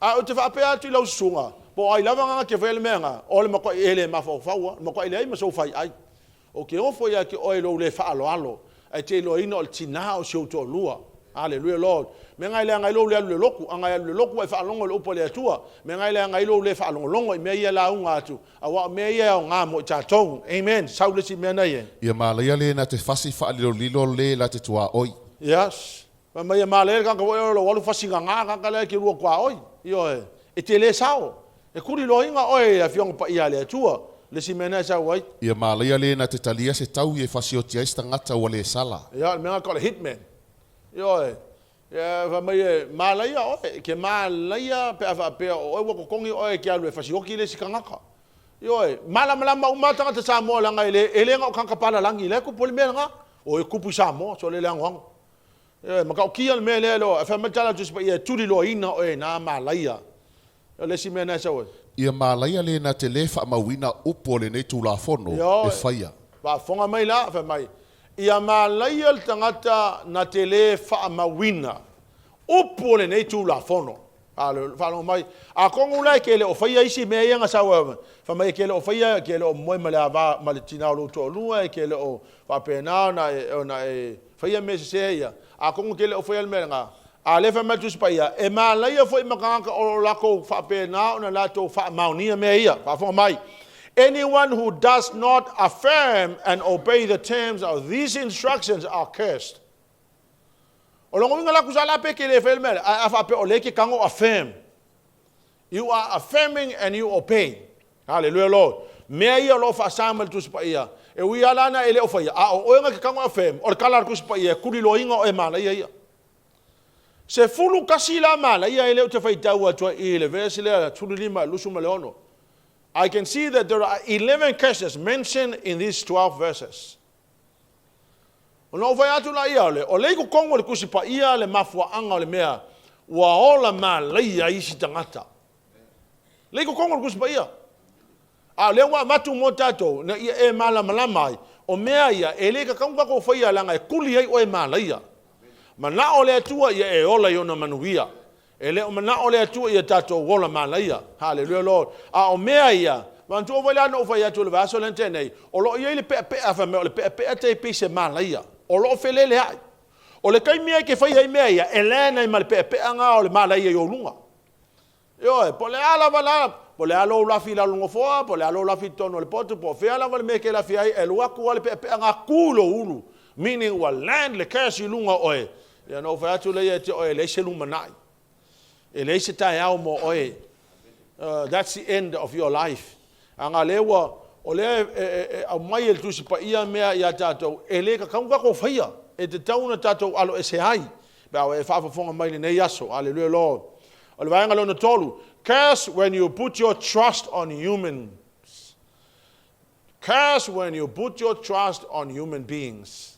a o te fa pe atu lo sunga po ai lava nga ke vele menga o le mako ele mafo fau mako ele ai ma so fai ai o ke ofo ia ke o lo le fa alo ai te lo ino tina o so to lua hallelujah lord menga ile nga lo le loku anga le loku e fa longo le opo le atua menga ile nga lo le fa longo me ia la unga atu awa me ia nga mo chatou amen saule si mena ye ia malaia le na te fasi fa lilo le la te tua oi yes ma mai male ka ko lo walu fasi nga ka le ki ru kwa oi io e te le sao e kuri loinga oe a fiong pa ia le atua le si mena sa wai ia malaia le na te talia se tau e fasio tia stangata o le sala ia menga ko le hitman io ia va mai malaia oe ke malaia pe ava pe o ko kongi oe ke alu e fasio ki le si kangaka io mala ma umata ta sa mo la ngai ele nga ka pala langi le ku pol menga o e kupu sa mo so le lang wang ma ka ki al mele lo fa matala tu pa ia tuli lo ina oe na malaia le si mena sa o ia malaia le na te le fa mawina upo le nei tu la fono e faia va fonga mai la fa mai ia malaia le tangata na te le fa mawina upo le nei tu la fono alo fa no mai a kongu la ke le o faia isi me ia nga sa o fa mai ke le o faia ke le o moi male ava male tina lo to lua ke le o fa pena na faia me se ia a kongu ke le o faia me nga a le fa matus pa ia e malaia foi makanga o lako fa pena ona lato fa maunia me ia fa fo mai anyone who does not affirm and obey the terms of these instructions are cursed o longo winga la kusala pe ke le felmel a fa pe o le ke kango affirm you are affirming and you obey hallelujah lord me ia lo fa samal tus pa ia e wi ala na ele o fa ia a o nga ke kango affirm o kala kus pa ia kuli lo inga o malaia ia se fulu kasi la mala ia ele te fai tau atua ile verse le tulu lima lusu maleono I can see that there are 11 curses mentioned in these 12 verses ono vai atu la ia le o le ko kongo le kusi pa ia le mafua anga le mea wa ola mala ia isi tangata le ko kongo le kusi pa ia a le wa matu motato na ia e mala mai o mea ia e le ka kaunga ko whaia langa e kuli ai o e malaia. Ma na o le atua ia e ola i ona manuia. E le o mana o le atua ia tatou wola malaia. Hallelujah, Lord. A o mea ia, wantu o wale ana o whai atu le vaso lente nei, o lo ia le pea pea wha mea, o le pea pea te pise malaia. O lo whelele hai. O le kai mea ke whai ai mea ia, e lena i ma le pea pea ngā o le malaia i o lunga. Io e, po le ala wala, po le alo lafi la lunga foa, po le alo lafi tono le potu, po whea la wale mea ke lafi ai, e luaku wale pea pea ngā kulo ulu, meaning wa land le kasi lunga oe. Ia no whai atu le ia te oe, le se lunga nai. E le se tai au mo oe. That's the end of your life. Anga lewa, o le au mai el tusi pa ia mea ia tātou, e le ka kaunga ko whaia, e te tauna tātou alo e se hai. Bau e whaafafonga mai le nei aso, hallelujah Lord. O le vaenga lona tolu, curse when you put your trust on humans. Curse when you put your trust on human beings.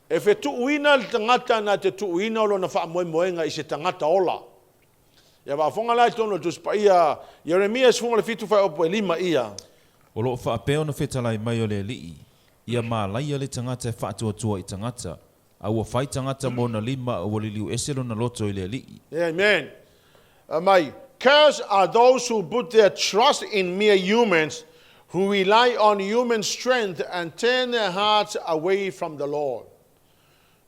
E FETU'Uina le tangata na te tu'uina o lona wha moenga i se tangata ola. Ia whafonga lai tono tu spaia, Jeremia sfunga le fitu whai opo e 5 ia. O loo whaapeo na whetalai mai o le li'i. Ia mā laia le tangata e whaatua i tangata. A ua whai tangata mo na 5 o waliliu eselo na loto i le li'i. Amen. Mai, cursed are those who put their trust in mere humans, who rely on human strength and turn their hearts away from the Lord.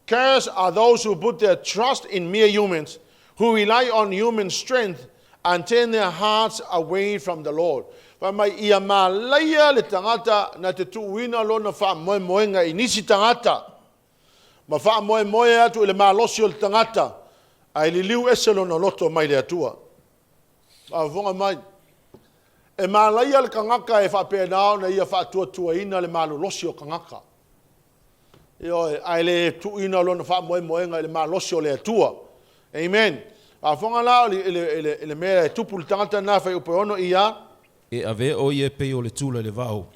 Cursed are those who put their trust in mere humans, who rely on human strength and turn their hearts away from the Lord. Wa mai ia malaia le tangata na te tuuina lona wha moe moenga i nisi tangata. Ma wha moe moe atu le malosi o le tangata. Ai li liu ese lona loto mai le atua. A vonga mai. E malaia le kangaka e wha pēnao na ia wha tua ina le malolosi o kangaka. Io ai le tuuina lona wha moe moenga i le malosi o le atua. Amen. A fonga la le mea e tupu le tangata na whai upe ono ia. E ave o ie pei o le tula le vau.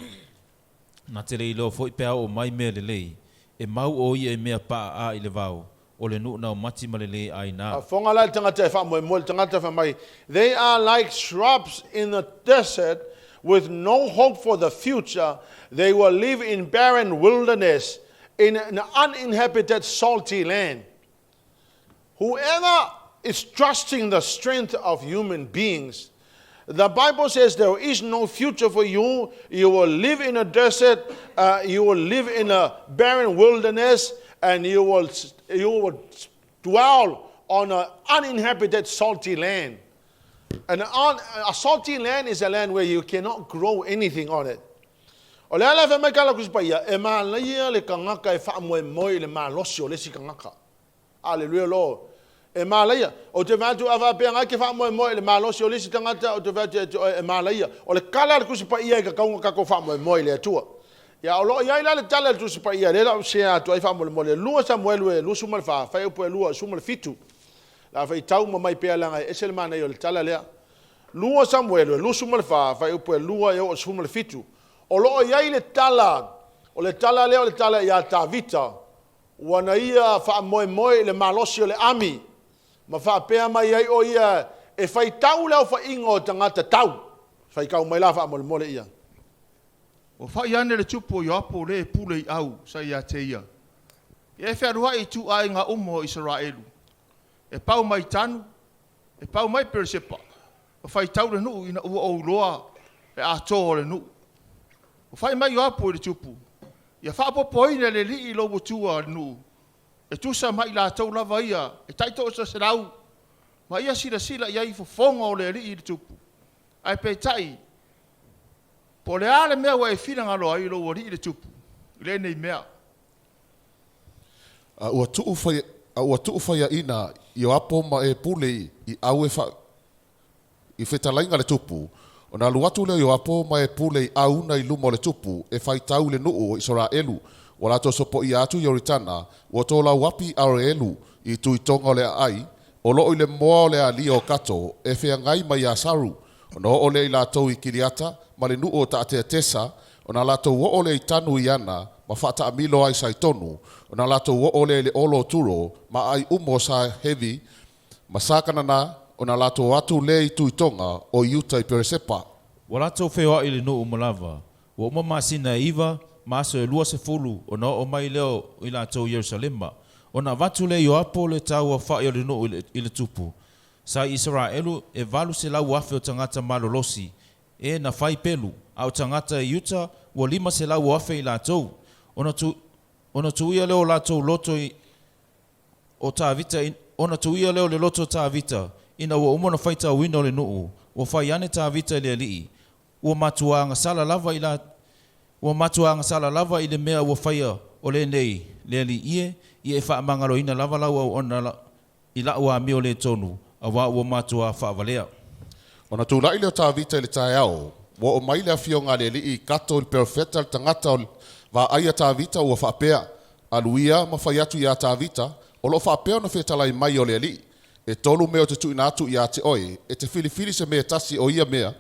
Na te rei lo foi pea o mai mea le lei. E mau o ie mea paa a i le vau. O le nuu nao mati ma le lei ai nā. A fonga la le tangata e wha moe moe le tangata wha mai. They are like shrubs in the desert with no hope for the future. They will live in barren wilderness in an uninhabited salty land. Whoever is trusting the strength of human beings, the Bible says there is no future for you. You will live in a desert, you will live in a barren wilderness, and you will dwell on an uninhabited salty land. And a salty land is a land where you cannot grow anything on it. O le ala whamai kala kuspaia, e maa laia le kangaka e wha moe moe le maa losi o lesi kangaka. Hallelujah, Lord. E malaia. O te vatu awa pea ngai ke wha moe moe le malosi o lisi tangata o te vatu e malaia. O le kala le kusi pa ia e ka kaunga kako wha moe moe le atua. Ia o lo iai la le tala le kusi pa ia le la o sea atua i wha moe moe le lua Samuelu e lua suma le wha. Whai upo e lua suma le fitu. La whai tau ma mai pea langa e se le mana i o le tala lea. Lua Samuelu e lua suma le wha. Whai upo e lua e o suma le fitu. O lo iai le tala. O le tala lea o le tala ia ta vita. Wana ia wha moe moe le malosi o le ami. Ma wha pēa mai ai o ia e whai tau leo wha ingo tangata tau. Whai kau mai la wha mole mole ia. O whai ane le tupo i apo le pule i au sa ia te ia. E whaerua i tu ai ngā umo Israelu. E pau mai tanu, e pau mai Persepa. O whai tau le nuu ina ua o loa e a tō le nuu. O whai mai i apo i le tupo. Ia whaapopo ina le li i lobo tua le nuu. E tusa mai la tau lava ia, e taito o sa serau. Ma ia sila sila ia i fofonga o le ri i tupu. Ai pe tai, po le ale mea wa e whina ngalo ai lo o ri i tupu. Le nei mea. Ua tuu whaia ina i o apo ma e pule i au e wha, i whetalainga le tupu. O nā luatu leo i o apo ma e pule i au na i luma le tupu, e whai tau le nuu o Israelu. O lato sopo i atu i oritana, o tō lau wapi arelu i tui tonga o le ai, o loo i le moa o le ali o kato, e whea ngai mai a saru, o no o le i lato i kiriata, ma le nuu o ta te tesa, o na lato o le i tanu i ana, ma whata amilo ai sai tonu, o na lato o le olo turo, ma ai umo sa hevi, ma sakana na, o na lato atu le i tui tonga, o iuta i Persepa. Wa lato whea i le nuu malava, wa umamasina iwa, maso e lua se fulu o na o mai leo i la tau Yerusalema. O na vatu le yo apo le tau a whae o le no i le tupu. Sa Israelu e valu se lau afe o tangata malolosi. E na whai pelu. A o tangata e yuta wa 5 se lau afe i la tau. Ona tuia leo la tau loto o ta vita. Ona tuia leo le loto ta vita. Ina wa umona whaita wino le nuu. Wa whai ane ta vita le alii. Wa matua anga sala lava i la. Wa matua anga sala lava i le mea wa whaia o le nei. Le ali ie. Ie e wha mangalo ina lava lau au ona i la ua mio le tonu. A wa matua wha valea. Ona tūlai leo tā vita le tai au. Wa o mai le afio ngā le li i kato il perfeta le tangata o va aia tā vita ua whaapea. Aluia ma whai atu i a tā vita. O lo whaapea na whetalai mai o le li. E tolu mea o te tuina atu i a te oe. E te filifili se mea tasi o ia mea.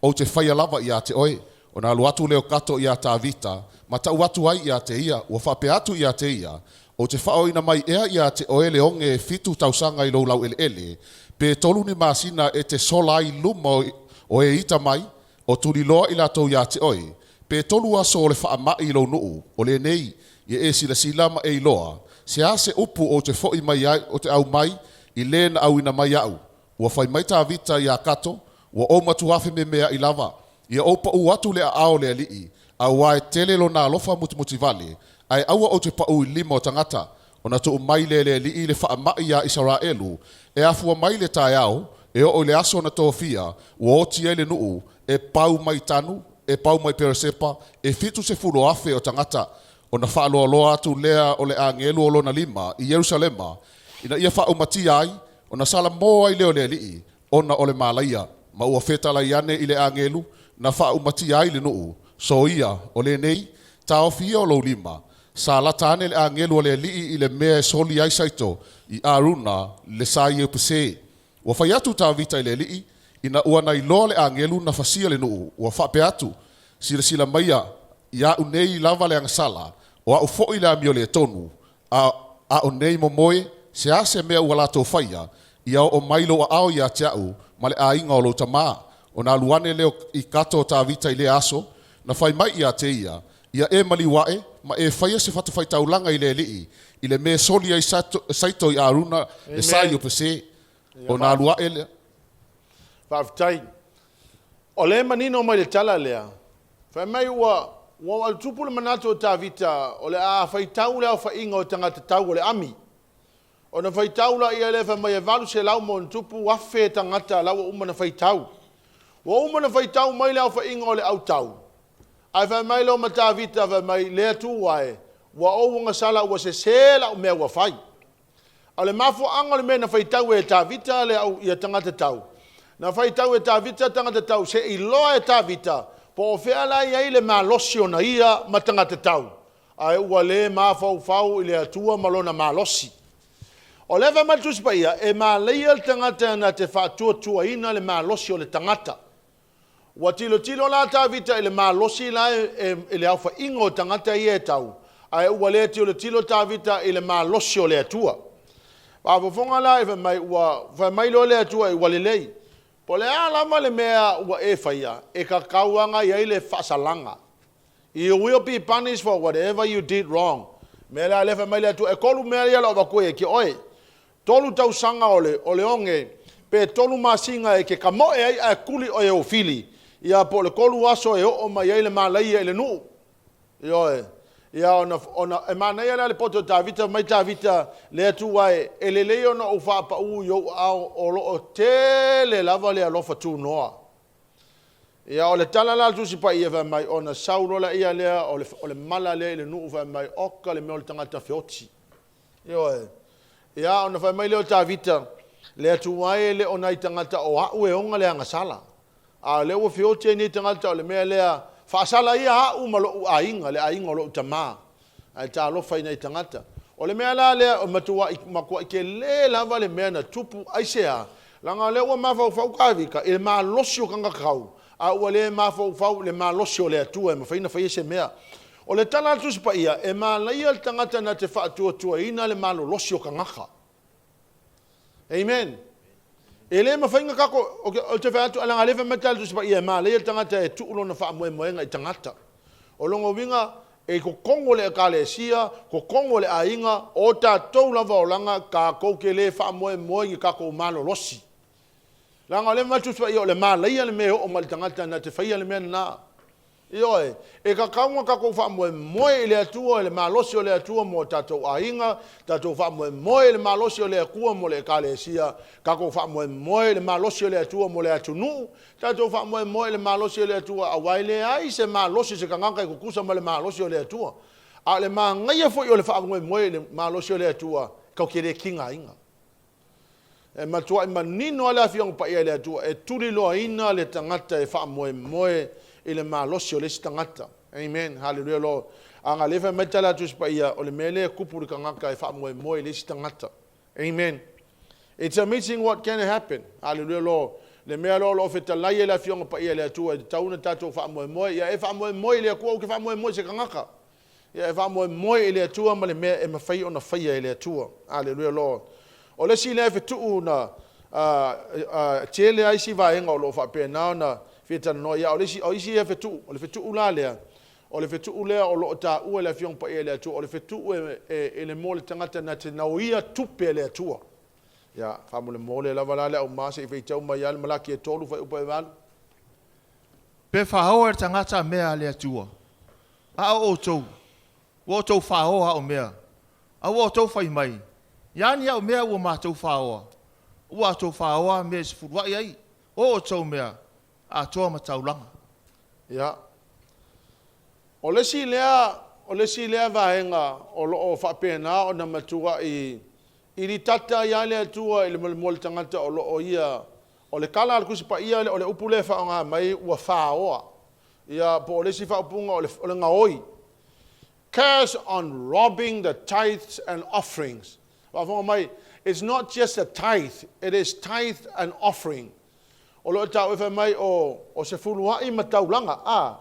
O te whaia lava i a te oe. O na alu atu leo kato i a tā vita. Ma tau atu ai i a te ia. Ua whaapea atu i a te ia. O te whaoina mai ea i a te oe le onge e fitu tausanga i lau ele ele. Pe tolu ni masina e te sola i luma o e ita mai. O tuli loa i la tau i a te oe. Pe tolu aso o le wha mai i lau nuu. O le nei i e sila silama e i loa. Se a se upu o te fo i mai ai o te au mai. I le na au ina mai au. Ua whai mai tā vita i a kato. Ua o matu hafe me mea i lava. Ia opa u atu le a ao le alii. A wae tele lo na alofa muti vale. Ai aua o te pau i 5 o tangata. O na tuu mai le alii le wha mai a Israelu. E afua mai le tai au. E o le aso na tōwhia. Ua o tia le nuu. E pau mai tanu. E pau mai peresepa. E fitu se fulo afe o tangata. O na wha loa atu lea o le angelu o lona 5 i Yerusalema. Ina ia wha umati ai. O na SALAMO ai leo le alii. O na ole malaia. Ma ua fetala iane i le angelu. Na wha umati ai le nuu. So ia o le nei. Tao fia o lo 5. Sa latane le angelu o le alii i le mea soli ai saito. I aruna le sai e puse. Ua whai atu tā vita i le alii. Ina ua nai loa le angelu na fasia le nuu. Ua whape atu. Sila maia. Ia unei lava le angasala. O a ufo i le amio le tonu. A unei momoe. Se ase mea ua lato whaia. Ia o mailo a ao ia te au. Ma le a inga o lo tamaa. O na luane leo i kato tā vita i le aso. Na whai mai ia te ia. Ia e mali wae. Ma e whaia se whatu whai taulanga i le lii. I le mea soli ai saito i aruna. Le sai o pese. O na lua e lea. Whaftai. O le manino mai le tala lea. Whai mai ua al tupu le manato o tā vita. O le a whai tau lea o whai inga o tangata tau o le ami. O na whai tau la ia le whai mai e valu se lau mo tupu wafe tangata lau o umana whai tau. Wa umana whai tau mai lea o whai inga o le au tau. Ai whai mai leo ma tā vita whai mai lea tu wae. Wa o wanga sala ua se sela o mea ua whai. A le mafu anga le mea na whai tau e tā vita le au ia tangata tau. Na whai tau e tā vita tangata tau se i loa e tā vita. Po o whea la ia i le maa losi o na ia ma tangata tau. Ai ua le maa fau i le atua malona maa losi. O le whai matusi pa ia e maa leia le tangata na te whaatua ina le maa losi o le tangata. Wa tilo la tā vita i le maa losi la e le au wha ingo tangata i e tau. Ai ua le tilo tā vita i le maa losi o le atua. Wawafonga la e whai mai lo le atua i wale lei. Po le alama le mea ua e whaia. E ka kauanga i le whaasalanga. You will be punished for whatever you did wrong. Mea le whai mai le atua. E kolu mea lia la wakoe ki oe. Tolu tau sanga o le onge. Pe tolu masinga e ke kamo e ai a kuli o e o fili. Ia po le kolu aso e o mai ai le malai e le nuu. Ioe. Ia ona e mana ia le poto tā vita mai tā vita le atua e le leo na o whaapa u yo au o lo o tele lava le alofa tū noa. Ia o le tala la tusi pa ia mai ona saurola ia lea o le mala lea le nuu mai oka le meo le tangata whioti. Ioe. Ia ona whai mai leo tā vita le atua e le ona i tangata o au e onga le angasala. A leo whioti e ni tangata o le mea lea whaasala ia hau malo a inga le a inga o lo utama. Ai tā alofa ina i tangata. O le mea la lea o matua makua ike le lava le mea na tupu aisea. Langa lea ua mawhau kawika e maa losi o kanga kau. A ua le mawhau le maa losi o le atua e mawhaina whaia se mea. O le tala atusi pa ia e maa laia le tangata na te whaatua ina le maa losi o kangaka. Amen. E le mawhainga kako o te whaatu alanga lewa metal tusi pa ia maa laia le tangata e tuulo na wha moenga i tangata. O longo winga e ko kongo le ekalesia, ko kongo le ainga, o tātou lava o langa ka kouke le wha moe moe i kako malo losi. Langa le matutua i o le malaia le mea o malitangata na te whaia le mea na. Ioe, e ka kaunga kako wha moe moe i le atua, le malosi o le atua mo tātou ainga, tātou wha moe moe le malosi o le akua mo le ekalesia, kako wha moe moe le malosi o le atua mo le atunu, tātou wha moe moe le malosi o le atua, a waile ai se malosi se kanganga i kukusa mo le malosi o le atua. A le maa ngaia fo i o le wha moe moe le malosi o le atua, kau kere kinga inga. E matua i manino ala fiong pa ia le atua, e tuli loa ina le tangata e wha moe moe i le malosi o le tangata. Amen, hallelujah lo. Anga lefa metala tus pa ia o le mele kupu le kangaka e wha moe moe le tangata. Amen. It's amazing what can happen. Hallelujah lo. Le mea lo fetalai e la fiong pa ia le atua, e tauna tatou wha moe moe, ia e wha moe moe le akua o ke wha moe moe se kangaka. Ia e wha moe moe i le atua ma le mea e mawhai o na whaia i le atua. Hallelujah lo. O le si le FETU'U na tele ai si vaenga o lo whapena na whetanoa ia. O isi e FETU'U, o le FETU'U la lea. O le FETU'U lea o lo ta ua le fiong pa ia le atua. O le FETU'U e le mo le tangata na te nauia tupe le atua. Ia, whamu le mo le lava la le au masa i whaitau mai ale malaki e tolu whai upa e walu. Pe whaoa e tangata mea le atua. A o tau. O tau whaoa o mea. A o tau whai mai. Yani au mea ua mātou whaoa. Ua tau whaoa mea se furuai ai. O tau mea. A toa mataulanga. Ia. O lesi lea vaenga o loo whapena o na matua i li tata ia le atua i le mole tangata o loo ia. O le kala alkusi pa ia o le upule whaonga mai ua whaoa. Ia po o lesi whaupunga o le ngaoi. Curse on robbing the tithes and offerings. It's not just a tithe, it is tithe and offering. O lo tau e mai o se fuluai mataulanga a.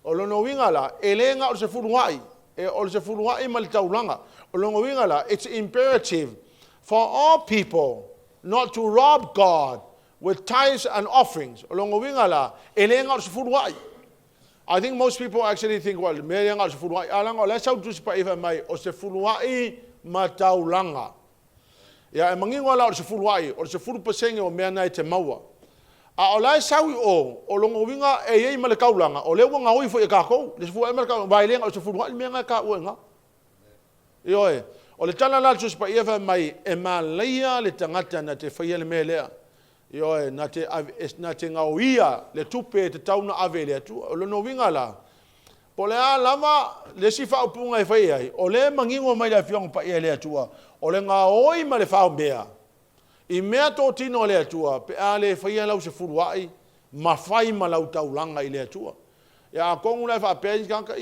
O lo no winga la elenga o se fuluai e o se fuluai mataulanga. O lo no winga la it's imperative for all people not to rob God with tithes and offerings. O lo no winga la elenga o se fuluai. I think most people actually think well melenga o se fuluai alanga o la sau tu pa e mai o se fuluai mataulanga. Ia e mangingo ala o se fuluai, o se fulu pasenge o mea nai te maua. A o lai sawi o longo winga e iei male kaulanga, o lewa ngā ui fo e kākou, le se fuluai male kaulanga, vai lenga o se fuluai mea ngai kā ua ngā. Ioe, o le tala la tus pa ia mai e mā leia le tangata na te whaia le mea lea. Ioe, na te ngā uia le tupe te tauna ave lea tu, o lono winga la. Po le a lava le si whaupunga e whai ai, o le mangingo mai le fiong pa ia le atua, o le ngā oi ma le whao mea. I mea tō tino le atua, pe a le whai lau se furuai, ma whai ma lau taulanga i le atua. Ia kongu lai whapea kanka,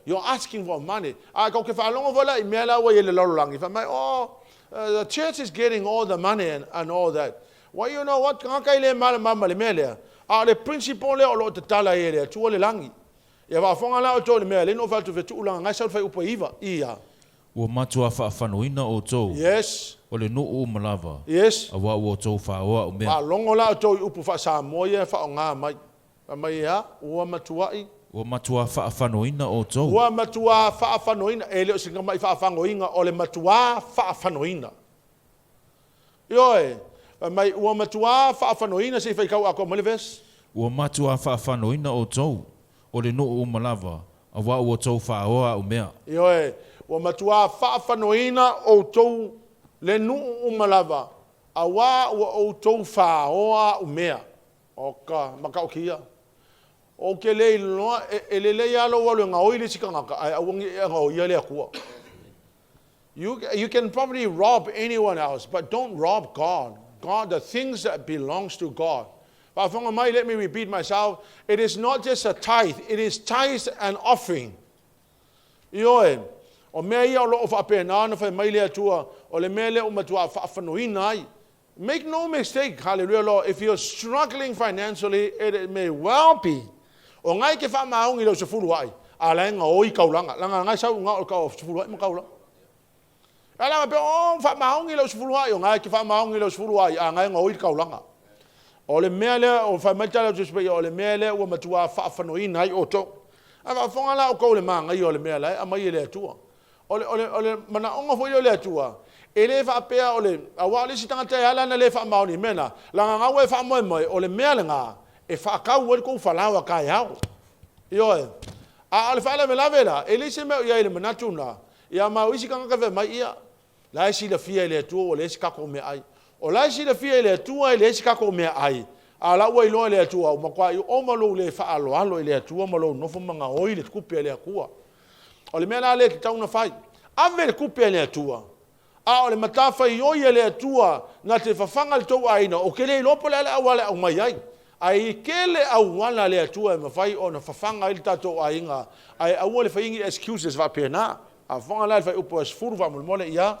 you're asking for money. A kau ke whalongo wala i mea lau i le lololangi. Whamai, the church is getting all the money and all that. Well, you know what, kanka i le mama le mea lea. A le principal lea o lo te tala i le atua le langi. Ia wafonga la o tō le mea, le no whatu FETU'U langa, ngai sau whai upa iwa, ia. Ua matua whaafanoina o tō. Yes. O le nuu malava. Yes. A wā ua tō whaoa o mea. Ma longo la o tō i upu wha sa moia wha o ngā mai. Mai ia, ua matuai. Ua matua whaafanoina o tō. Ua matua whaafanoina. E leo singa mai whaafanoina o le matua whaafanoina. Ioe. Mai ua matua whaafanoina se whaikau ako malives. Ua matua whaafanoina o tō. O le nuu malava. A wā ua tō whaoa o mea. Ioe. Ua matua whaafanoina o tō le nuu malava. A wā ua o tō whaoa o mea. Oka, makau kia. O ke le iloa, e le le alo walu ngā oile sika ngaka, ai awangi e ngā oia le akua. You can probably rob anyone else, but don't rob God. God, the things that belongs to God. Whafonga mai, let me repeat myself. It is not just a tithe, it is tithes and offering. Ioe, o mea ia o loo whapena ana whai mai le atua, o le mea le o matua whaafanoina ai. Make no mistake, hallelujah, Lord, if you're struggling financially, it may well be. O ngai ke whamaungi lau se fuluai, a lai ngā oi kaulanga, langa ngai sau ngā o kau se fuluai ma kaulanga. A langa pe o whamaungi lau se fuluai, o ngai ke whamaungi lau se fuluai, a ngai ngā oi kaulanga. O le mea lea, o whamaita lau se fuluai, o le mea lea ua matua whaafanoina ai o tō. Ava fonga la o ko le manga yo le mea lai a mai le atua. Ole mana onga fo yo le atua. Ele fa pea ole awa le sitanga te ala na le fa mauni mena. La nga we fa mo ole mea le nga e fa ka wo ko fa la wa ka ya. Yo e. A le fa la me la vela. Ele se me ya ile manatuna. Ya ma wisi kanga ka ve mai ia. La si le fia le atua ole si ka ko me ai. O la si le fia le atua ile si ka ko me ai. Ala wa ilo le atua o makwa o malo le fa alo le atua malo no fo manga o ile kupe le akua. Ole me la le tauna fai. Ave le kupe le atua. A ole matafa yo le atua na te fafanga le tou aina o kele lopo le ala wala o mai ai. Ai kele au wala le atua ma fai ona fafanga il tato ainga. Ai au le faingi excuses va pena. A fanga la fai upo sfuru va mole ia.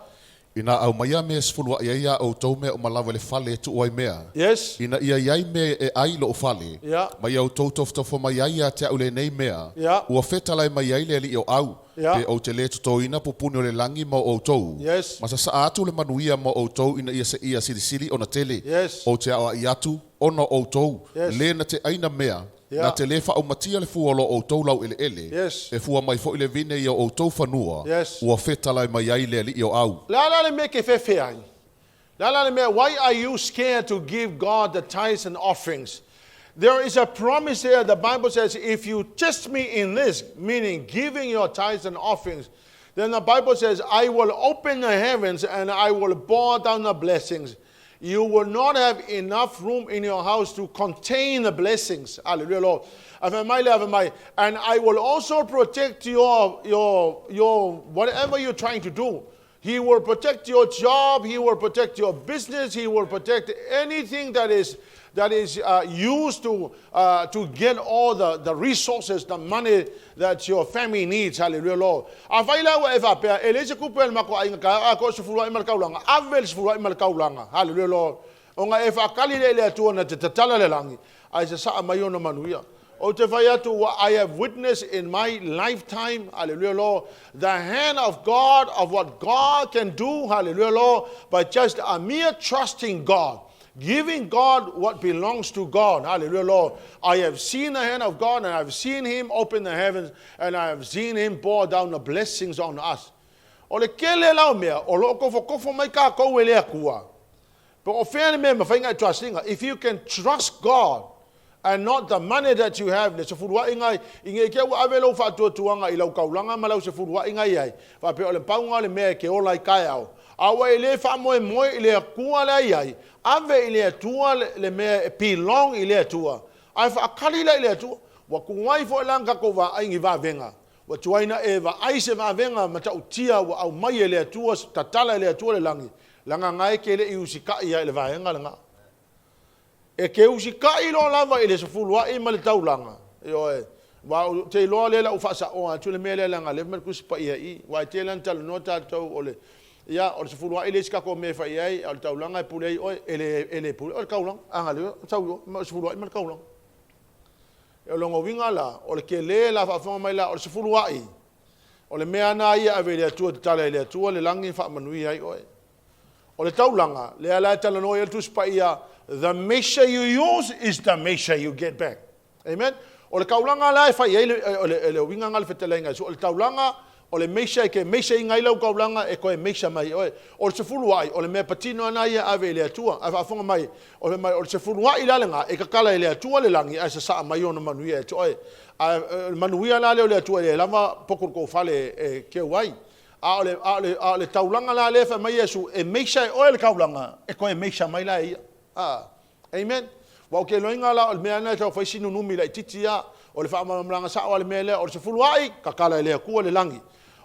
Ina au maia me sfulua ia o tau me o malawa le fale tu oi mea. Yes. Ina ia me e ai lo o fale. Yeah. Mai au tau tofo mai ia te au le nei mea. Yeah. Ua feta lai mai ai le li o au. Yeah. Pe o te le tuto ina pupuni o le langi mo o tau. Yes. Masa sa atu le manuia mo o tau ina ia se ia siri o na tele. Yes. O te awa iatu ono o tau. Yes. Le na te aina mea. Yeah. Na te lefa o matia le fuolo o tau lau ele. Yes. E fua mai fo ile vine ia o tau fanua. Yes. Ua feta lai mai ai le li o au. La le me ke fe ai. La le me, why are you scared to give God the tithes and offerings? There is a promise here. The Bible says, if you test me in this, meaning giving your tithes and offerings, then the Bible says, I will open the heavens and I will pour down the blessings. You will not have enough room in your house to contain the blessings. Hallelujah, Lord. And I will also protect your whatever you're trying to do. He will protect your job. He will protect your business. He will protect anything that is used to get all the resources, the money that your family needs. Hallelujah, Lord. Hallelujah, Lord. I have witnessed in my lifetime, hallelujah, Lord, the hand of God, of what God can do, hallelujah, Lord, but just a mere trusting God. Giving God what belongs to God. Hallelujah, Lord. I have seen the hand of God, and I have seen Him open the heavens, and I have seen Him pour down the blessings on us. Ole kele lau mea, o lo kofo mai ka kou ele akua. But o whene mea mawhainga trusting. If you can trust God, and not the money that you have, le se furua ingai, inge ke ua avelo Fatu tuanga I lau kaulanga, ma lau se furua ingai ai. Wa pe ole paunga le mea ke ola I kai au. Awa ele wha moe ele akua le ai. Ave ile atua le mea pilong ile atua. Ai wha akari le ile atua. Wa kungai fo langa ko wa aingi wa venga. Wa tuaina e wa aise wa venga mata utia wa au mai ile atua, tatala ile atua le langi. Langa ngai ke le iusika ia ile vaenga langa. E ke usika I lo lava ile se fulua I male taulanga. Yo e. Wa te lo le la ufasa o atu le mele langa le merkus pa ia I. Wa te lan tal no tau ole. Ya o se fulua ile ska ko me fa ia al taulanga pulei o ele pulei o kaulang anga le tau o se fulua I mal kaulang. E longo winga la o le ke le la fa fa mai la o se fulua I. O le mea na ia ave le atu tala le atu le langi fa manui ai o. O le taulanga le ala tala no ia tu spa ia. The measure you use is the measure you get back. Amen. O le kaulanga la fa ia le winga ngal fetelenga so o le taulanga o le meisha ke meisha inga ila kaulanga e ko e meisha mai o le sefulu ai o le me patino ana ia ave le atua a fonga mai o le sefulu ai la lenga e ka kala le atua le langi a sa mai ona manuia e toi a manuia la le atua le lava poko ko fale e ke wai a le taulanga la le fa mai yesu e meisha o le kaulanga e ko e meisha mai la ia amen wa ke loinga la o me ana ta fa sinu numi la titia o le fa mamlanga sa o le mele o le sefulu ai ka kala le akua le langi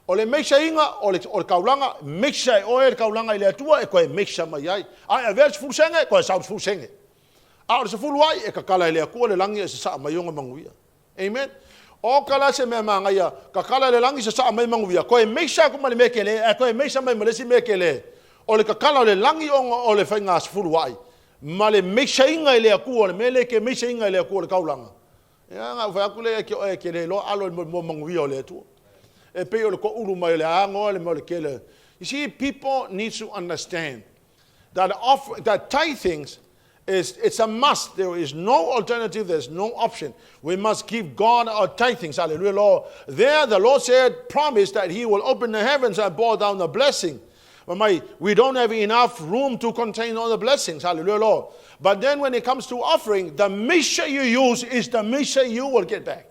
o le meisha inga o le kaulanga meisha o le kaulanga ile atua e ko e meisha mai ai a vers fulsenge ko sa fulsenge a o se fuluai e ka kala ile akua le langi e sa mai onga manguia amen o kala se me manga ia ka kala le langi se sa mai manguia ko e meisha ko male mekele e ko e meisha mai male si mekele o le ka kala le langi onga o le fainga se fuluai male meisha inga ile akua le mele ke meisha inga ile akua le kaulanga ya nga fa kule ke le lo alo mo manguia o le atua. You see, people need to understand that tithings It's a must. There is no alternative. There's no option. We must give God our tithings. Hallelujah, Lord. There, the Lord said, promised that He will open the heavens and pour down the blessing. We don't have enough room to contain all the blessings. Hallelujah, Lord. But then when it comes to offering, the measure you use is the measure you will get back.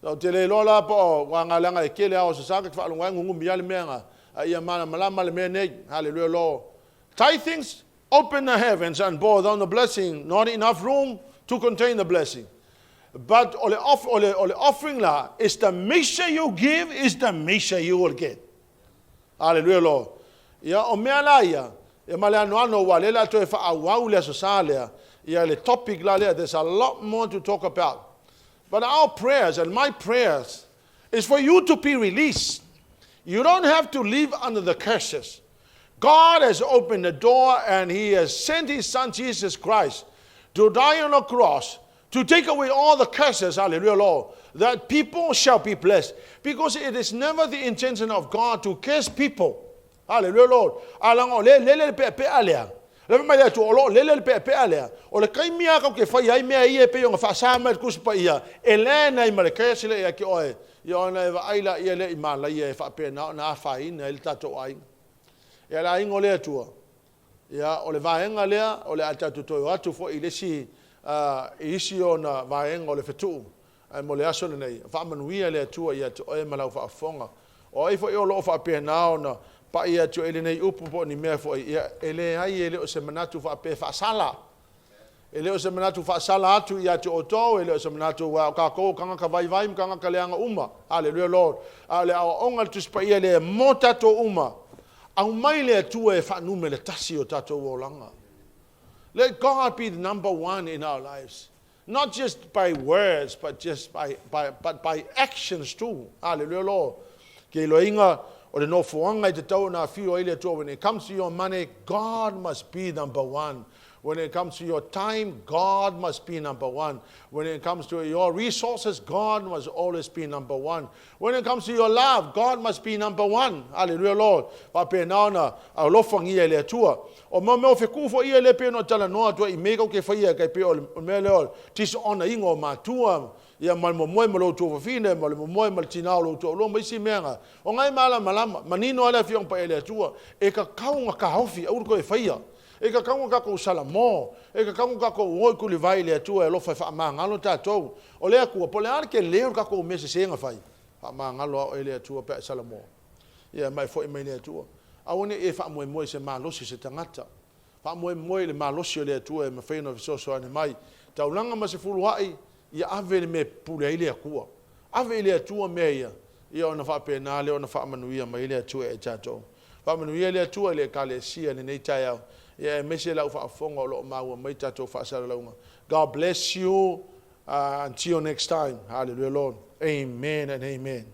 So, tele lola po wangalanga kele au sasaka kwa ngwangu ngumbiali menga iya mana malama le mene. Hallelujah, Lord. Tithings open the heavens and pour down the blessing. Not enough room to contain the blessing. But ole offering la is the measure you give is the measure you will get. Hallelujah, Lord. Ya o mea la ia. Ya male no ano wa lela to fa awau le sosale. Ya le topic la le. There's a lot more to talk about. But our prayers and my prayers is for you to be released. You don't have to live under the curses. God has opened the door and He has sent His Son Jesus Christ to die on a cross to take away all the curses, hallelujah, Lord, that people shall be blessed. Because it is never the intention of God to curse people. Hallelujah, Lord. Le mai tu olo le pe alea o le kai mia ka ke fai ai mea ia pe nga fa sa ma ku spa ia elena i mare ke sile ia ki oe ia na va aila ia le i mala ia fa pe na fa ina il tato ai ia la ingo le tu ia o le vaenga le o le ata tu to atu fo ile si isi ona vaenga o le FETU'U mo le aso nei fa manuia le tu ia to e mala fa fonga o ai fo i lo fa pe na ona pa ia tu ele nei upu po ni mea fo ia ele ai ele o se manatu fa pe fa sala ele o se manatu fa sala atu ia tu oto ele o se manatu wa ka ko kanga ka vai vai kanga ka leanga uma hallelujah Lord ale o onga tu spa ia le mota to uma au mai le tu e fa nume le tasi o tato o langa. Let God be the number one in our lives, not just by words but just by actions too. Hallelujah Lord. Ke lo inga o le no fuanga I te tau na fiu ile to when it comes to your money, God must be number one. When it comes to your time, God must be number one. When it comes to your resources, God must always be number one. When it comes to your love, God must be number one. Hallelujah, Lord. Pa pe naona a lofang ia le atua. O mo fe ku fo ia le pe no tala no atua I mega ke fa ia kai pe o me le o tis ona ingo matua. Ia mal mo mo lo tu fine mal mo mo mal tina lo tu lo mai si menga o ngai mala manino ala fiong pa ele atua e ka kaunga ka hofi au ko e faia e ka kaunga ka ko salamo e ka kaunga ka ko oi ku le vai le atua e lo fa mangalo tatou o le ku po le ar ke le ka ko me se senga fai fa mangalo ele atua pe salamo ia mai fo mai le atua au ne e fa mo se malo se tangata fa mo le malo se le atua e ma fe no so so ani mai taulanga ma se fuluai ia ave me pule ile akua ave ile atua meia ia ona fa penale ona fa manuia mai ile atua e tato fa manuia ile atua ile kalesia nei taia ia mese la fa fonga lo mau mai tato fa sala launga. God bless you until next time. Hallelujah Lord. Amen and amen.